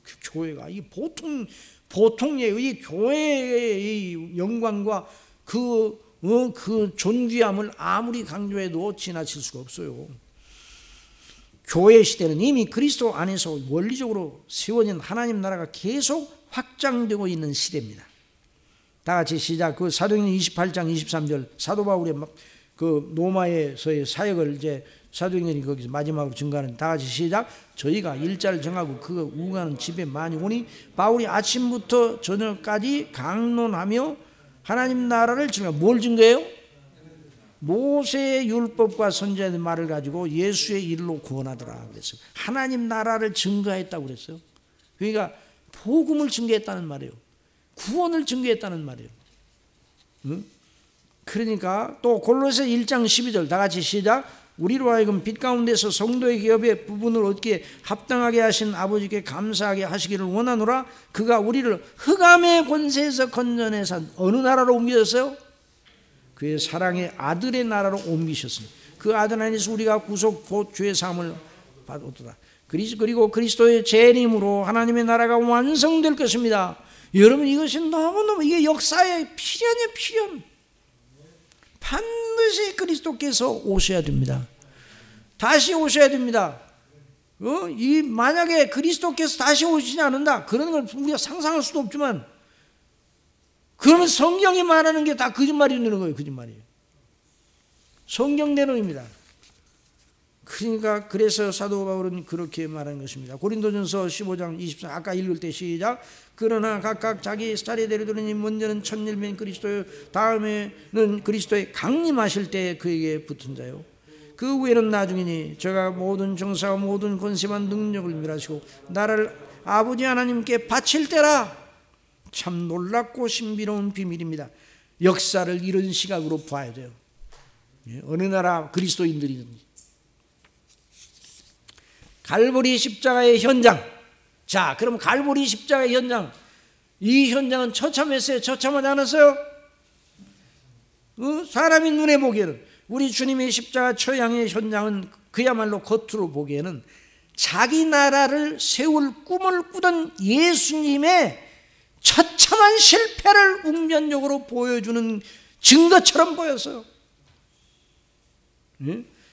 그 교회가 이 보통 이 교회의 영광과 그 존귀함을 아무리 강조해도 지나칠 수가 없어요. 교회 시대는 이미 그리스도 안에서 원리적으로 세워진 하나님 나라가 계속 확장되고 있는 시대입니다. 다 같이 시작. 그 사도행전 28장 23절 사도 바울의 그 로마에서의 사역을 이제 사도행전이 거기서 마지막으로 증가하는, 다 같이 시작. 저희가 일자를 정하고 그 우가는 집에 많이 오니 바울이 아침부터 저녁까지 강론하며 하나님 나라를 증거해요. 뭘 증거해요? 모세의 율법과 선지자의 말을 가지고 예수의 일로 구원하더라 그랬어요. 하나님 나라를 증거했다고 그랬어요. 그러니까 복음을 증거했다는 말이에요. 구원을 증거했다는 말이에요. 응? 그러니까 또 골로새 1장 12절 다 같이 시작. 우리로 하여금 빛 가운데서 성도의 기업의 부분을 얻기에 합당하게 하신 아버지께 감사하게 하시기를 원하노라. 그가 우리를 흑암의 권세에서 건져내서 어느 나라로 옮기셨어요? 그의 사랑의 아들의 나라로 옮기셨습니다. 그 아들 안에서 우리가 구속 곧 죄 사함을 받았다. 그리고 그리스도의 재림으로 하나님의 나라가 완성될 것입니다. 여러분, 이것이 너무너무 이게 역사의 필연이에요. 필연. 반드시 그리스도께서 오셔야 됩니다. 다시 오셔야 됩니다. 만약에 그리스도께서 다시 오시지 않는다, 그런 걸 우리가 상상할 수도 없지만, 그러면 성경이 말하는 게 다 거짓말이 되는 거예요. 거짓말이에요. 성경대로입니다. 그러니까 그래서 사도 바울은 그렇게 말하는 것입니다. 고린도전서 15장 24, 아까 읽을 때 시작. 그러나 각각 자기 차례대로 되느니 먼저는 천일면 그리스도요, 다음에는 그리스도의 강림하실 때 그에게 붙은 자요, 그 후에는 나중이니 저가 모든 정사와 모든 권세만 능력을 멸하시고 나라를 아버지 하나님께 바칠 때라. 참 놀랍고 신비로운 비밀입니다. 역사를 이런 시각으로 봐야 돼요. 어느 나라 그리스도인들이든지. 갈보리 십자가의 현장. 자, 그럼 갈보리 십자가의 현장, 이 현장은 처참했어요? 처참하지 않았어요? 사람이 눈에 보기에는, 우리 주님의 십자가 처형의 현장은 그야말로 겉으로 보기에는 자기 나라를 세울 꿈을 꾸던 예수님의 처참한 실패를 웅변적으로 보여주는 증거처럼 보였어요.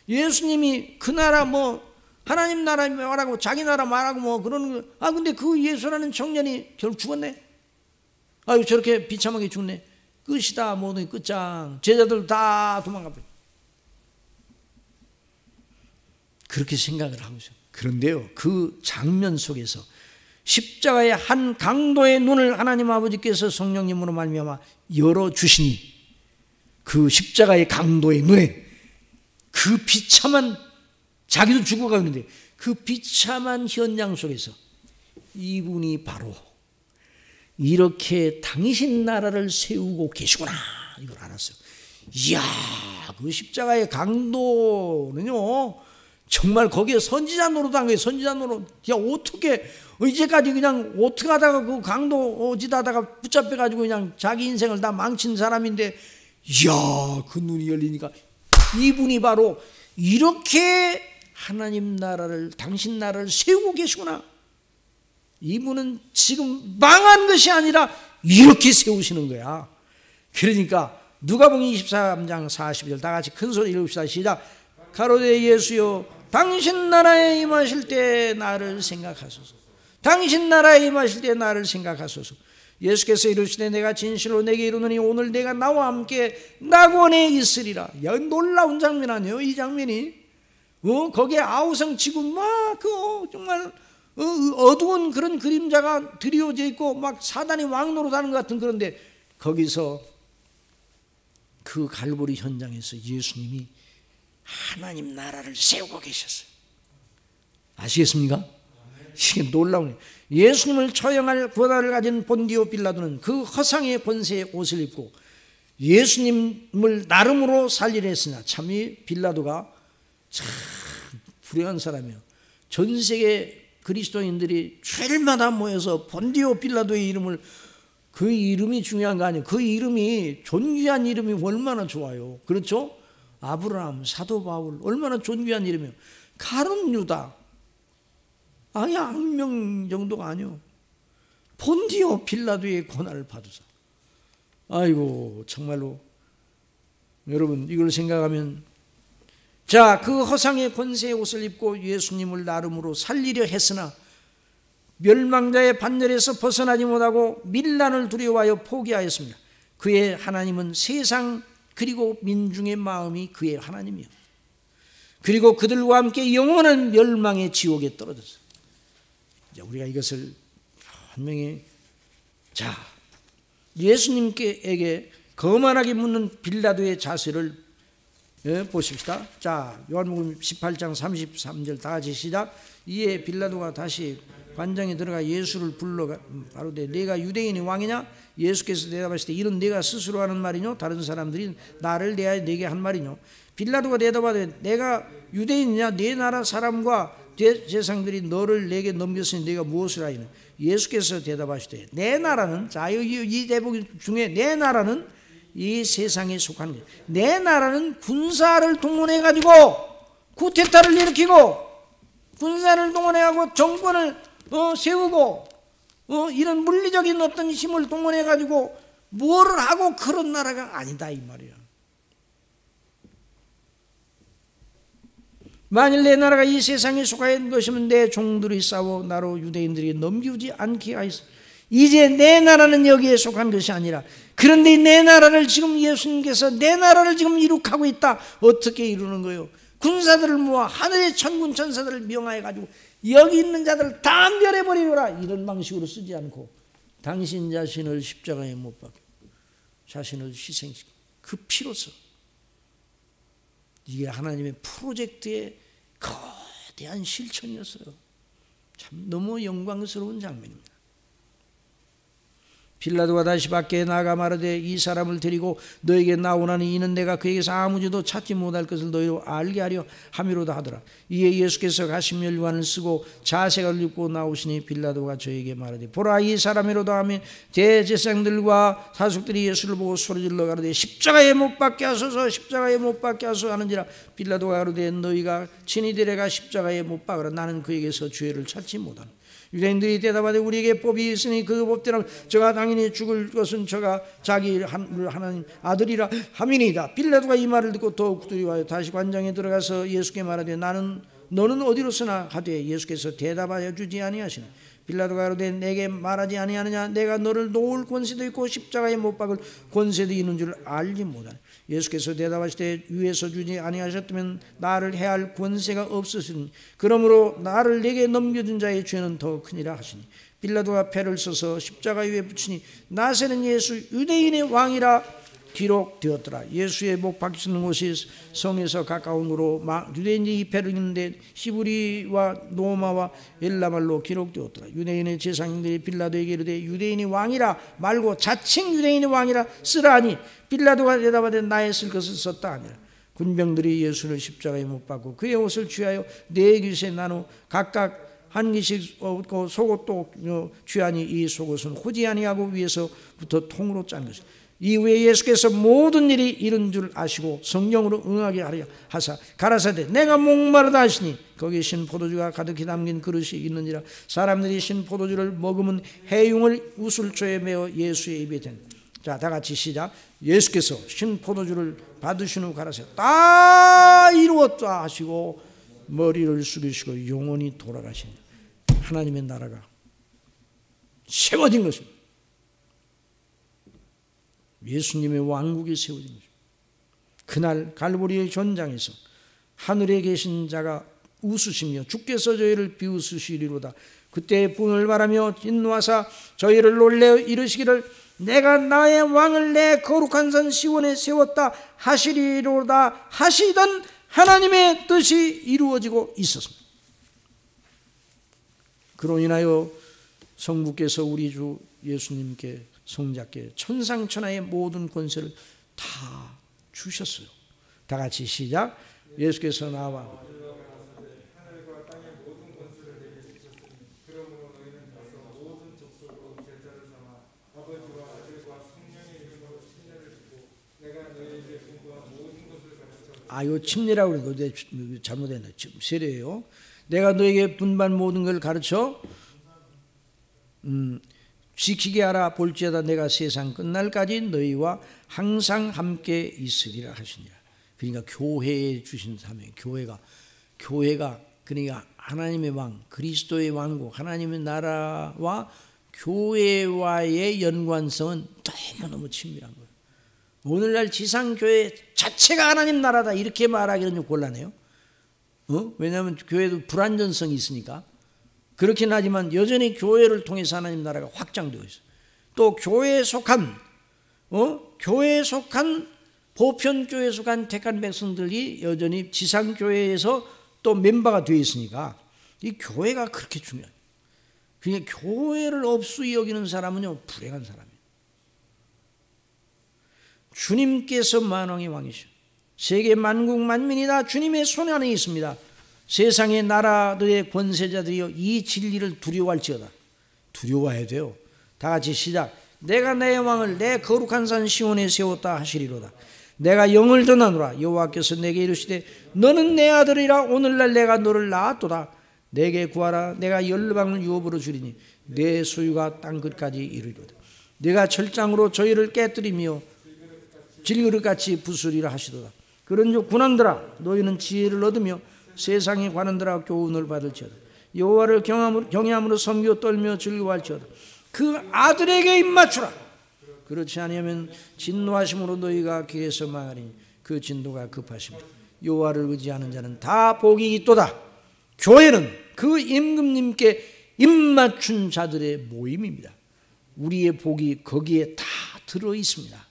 예수님이 그 나라 하나님 나라 말하고 자기 나라 말하고 그러는 거. 근데 그 예수라는 청년이 결국 죽었네. 아유, 저렇게 비참하게 죽네. 끝이다. 모든 끝장. 제자들 다 도망가 버려. 그렇게 생각을 하고 있어요. 그런데요, 그 장면 속에서 십자가의 한 강도의 눈을 하나님 아버지께서 성령님으로 말미암아 열어주시니, 그 십자가의 강도의 눈에 그 비참한, 자기도 죽어가는데 그 비참한 현장 속에서 이분이 바로 이렇게 당신 나라를 세우고 계시구나, 이걸 알았어요. 이야, 그 십자가의 강도는요, 정말 거기에 선지자 노릇한 거예요. 선지자 노릇. 야, 어떻게 이제까지 그냥 어떻게 하다가 그 강도 짓하다가 붙잡혀가지고 그냥 자기 인생을 다 망친 사람인데, 이야, 그 눈이 열리니까 이분이 바로 이렇게 하나님 나라를, 당신 나라를 세우고 계시구나. 이분은 지금 망한 것이 아니라 이렇게 세우시는 거야. 그러니까 누가복음 23장 40절 다 같이 큰 소리 읽읍시다. 시작. 가로되 예수여, 당신 나라에 임하실 때 나를 생각하소서. 당신 나라에 임하실 때 나를 생각하소서. 예수께서 이르시되 내가 진실로 내게 이르노니 오늘 내가 나와 함께 낙원에 있으리라. 야, 놀라운 장면 아니에요, 이 장면이. 거기에 아우성 지구 정말 어두운 그런 그림자가 드리워져 있고 막 사단이 왕노릇하는 것 같은, 그런데 거기서 그 갈보리 현장에서 예수님이 하나님 나라를 세우고 계셨어요. 아시겠습니까? 이게 놀라운, 예수님을 처형할 권한을 가진 본디오 빌라도는 그 허상의 권세의 옷을 입고 예수님을 나름으로 살리려 했으나 참이 빌라도가 참 불행한 사람이에요. 전 세계 그리스도인들이 주일마다 모여서 본디오 빌라도의 이름을, 그 이름이 중요한 거 아니에요. 그 이름이 존귀한 이름이 얼마나 좋아요. 그렇죠? 아브라함, 사도 바울, 얼마나 존귀한 이름이에요. 가룟 유다, 아예 악명 정도가 아니요. 본디오 빌라도의 고난을 받으사. 아이고 정말로 여러분 이걸 생각하면 자, 그 허상의 권세의 옷을 입고 예수님을 나름으로 살리려 했으나 멸망자의 반열에서 벗어나지 못하고 밀란을 두려워하여 포기하였습니다. 그의 하나님은 세상 그리고 민중의 마음이 그의 하나님이요. 그리고 그들과 함께 영원한 멸망의 지옥에 떨어졌어요. 우리가 이것을 분명히 자 예수님께게 거만하게 묻는 빌라도의 자세를 보십시다. 자, 요한복음 18장 33절 다 같이 시작. 이에 빌라도가 다시 관장에 들어가 예수를 불러가 바로되 내가 유대인의 왕이냐? 예수께서 대답하실 때 이런 내가 스스로 하는 말이뇨? 다른 사람들이 나를 대하여 내게 한 말이뇨? 빌라도가 대답하되 내가 유대인이냐? 내 나라 사람과 제사장들이 너를 내게 넘겼으니 내가 무엇을 하이노? 예수께서 대답하시되 내 나라는 자 이 대목 중에 내 나라는 이 세상에 속한 거예요. 내 나라는 군사를 동원해 가지고 쿠데타를 일으키고 군사를 동원해 가지고 정권을 세우고 이런 물리적인 어떤 힘을 동원해 가지고 뭐를 하고 그런 나라가 아니다 이 말이에요. 만일 내 나라가 이 세상에 속하여 있는 것이면 내 종들이 싸워 나로 유대인들에게 넘기지 않게 하였습니다. 이제 내 나라는 여기에 속한 것이 아니라 그런데 내 나라를 지금 예수님께서 내 나라를 지금 이룩하고 있다. 어떻게 이루는 거예요? 군사들을 모아 하늘의 천군 천사들을 명하여 가지고 여기 있는 자들을 다 멸해버리라 이런 방식으로 쓰지 않고 당신 자신을 십자가에 못 박고 자신을 희생시키고 그 피로서 이게 하나님의 프로젝트의 거대한 실천이었어요. 참 너무 영광스러운 장면입니다. 빌라도가 다시 밖에 나가 말하되 이 사람을 데리고 너에게 나오나니 이는 내가 그에게서 아무지도 찾지 못할 것을 너희로 알게 하려 함이로다 하더라. 이에 예수께서 가시면류관을 쓰고 자색을 입고 나오시니 빌라도가 저에게 말하되 보라 이 사람이로다 하며 대제사장들과 사숙들이 예수를 보고 소리질러 가로되 십자가에 못 박게 하소서 십자가에 못 박게 하소서 하는지라. 빌라도가 가로되 너희가 친히 데려가 십자가에 못 박으라. 나는 그에게서 죄를 찾지 못하노. 유대인들이 대답하되 우리에게 법이 있으니 그 법대로 저가 당연히 죽을 것은 저가 자기 하나님 아들이라 함이니이다. 빌라도가 이 말을 듣고 더욱 두려워하여 다시 관장에 들어가서 예수께 말하되 너는 어디로 쓰나 하되 예수께서 대답하여 주지 아니하시니 빌라도가 가로되 내게 말하지 아니하느냐 내가 너를 놓을 권세도 있고 십자가에 못 박을 권세도 있는 줄 알지 못하니. 예수께서 대답하시되 위에서 주지 아니하셨다면 나를 해할 권세가 없으시니 그러므로 나를 내게 넘겨준 자의 죄는 더 크니라 하시니 빌라도가 패를 써서 십자가 위에 붙이니 나세는 예수 유대인의 왕이라 기록되었더라. 예수의 못 박히는 곳이 성에서 가까운 곳으로 유대인이 이 패를 읽는데 히브리와 로마와 엘라말로 기록되었더라. 유대인의 제사장들이 빌라도에게 이르되 유대인의 왕이라 말고 자칭 유대인의 왕이라 쓰라 하니 빌라도가 대답하되 나의 쓸 것을 썼다 하니라. 군병들이 예수를 십자가에 못 박고 그의 옷을 취하여 네 깃에 나누어 각각 한 깃씩 얻고 속옷도 취하니 이 속옷은 호지 아니하고 위에서부터 통으로 짠 것이다. 이후에 예수께서 모든 일이 이런 줄 아시고 성령으로 응하게 하려 하사 가라사대 내가 목마르다 하시니 거기에 신 포도주가 가득히 담긴 그릇이 있는지라. 사람들이 신 포도주를 먹으면 해융을 우슬초에 메어 예수의 입에 댄. 자, 다 같이 시작. 예수께서 신 포도주를 받으신 후 가라사대 다 이루었다 하시고 머리를 숙이시고 영원히 돌아가시니 하나님의 나라가 세워진 것입니다. 예수님의 왕국이 세워진 것입니다. 그날 갈보리의 전장에서 하늘에 계신 자가 웃으시며 주께서 저희를 비웃으시리로다. 그때 분을 바라며 진노하사 저희를 놀래어 이르시기를 내가 나의 왕을 내 거룩한 산 시온에 세웠다 하시리로다 하시던 하나님의 뜻이 이루어지고 있었습니다. 그로 인하여 성부께서 우리 주 예수님께 성자께 천상천하의 모든 권세를 다 주셨어요. 다 같이 시작. 예수께서 나와 요 침례라고 그래도 잘못했네. 세례예요. 내가 너에게 분반 모든 걸 가르쳐 지키게 하라. 볼지어다 내가 세상 끝날까지 너희와 항상 함께 있으리라 하시니라. 그러니까 교회에 주신 사명, 교회가 그러니까 하나님의 왕, 그리스도의 왕국, 하나님의 나라와 교회와의 연관성은 너무너무 친밀한 거예요. 오늘날 지상교회 자체가 하나님 나라다 이렇게 말하기는 좀 곤란해요. 왜냐하면 교회도 불완전성이 있으니까. 그렇긴 하지만 여전히 교회를 통해서 하나님 나라가 확장되어 있어요. 또 교회에 속한 보편교회에 속한 택한 백성들이 여전히 지상교회에서 또 멤버가 되어 있으니까 이 교회가 그렇게 중요해요. 그러니까 교회를 업수히 여기는 사람은요 불행한 사람이에요. 주님께서 만왕의 왕이시오. 세계 만국 만민이 다 주님의 손 안에 있습니다. 세상의 나라들의 권세자들이요 이 진리를 두려워할지어다. 두려워해야 돼요. 다 같이 시작. 내가 내 왕을 내 거룩한 산 시온에 세웠다 하시리로다. 내가 영을 전하노라. 여호와께서 내게 이르시되 너는 내 아들이라. 오늘날 내가 너를 낳았도다. 내게 구하라. 내가 열방을 유업으로 주리니 내 소유가 땅 끝까지 이르리로다. 내가 철장으로 저희를 깨뜨리며 질그릇같이 부수리라 하시도다. 그런즉 군왕들아 너희는 지혜를 얻으며 세상의 관원들아 교훈을 받을지어다. 여호와를 경외함으로 섬기고 떨며 즐거워할지어다. 그 아들에게 입맞추라. 그렇지 아니하면 진노하심으로 너희가 길에서 망하리니 그 진도가 급하십니다. 여호와를 의지하는 자는 다 복이 있도다. 교회는 그 임금님께 입맞춘 자들의 모임입니다. 우리의 복이 거기에 다 들어 있습니다.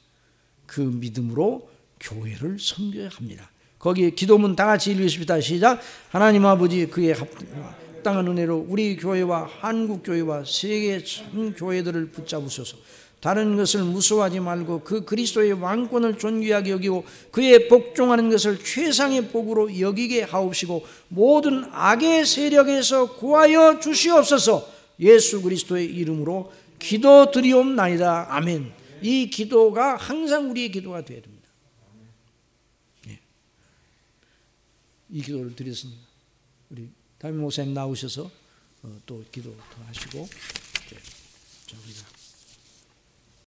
그 믿음으로 교회를 섬겨야 합니다. 거기에 기도문 다 같이 읽으십시다. 시작. 하나님 아버지 그의 합당한 은혜로 우리 교회와 한국교회와 세계 참 교회들을 붙잡으소서. 다른 것을 무서워하지 말고 그 그리스도의 왕권을 존귀하게 여기고 그의 복종하는 것을 최상의 복으로 여기게 하옵시고 모든 악의 세력에서 구하여 주시옵소서. 예수 그리스도의 이름으로 기도드리옵나이다. 아멘. 이 기도가 항상 우리의 기도가 되어야 됩니다. 예. 이 기도를 드렸습니다. 우리 담임 목사님 나오셔서 또 기도 하시고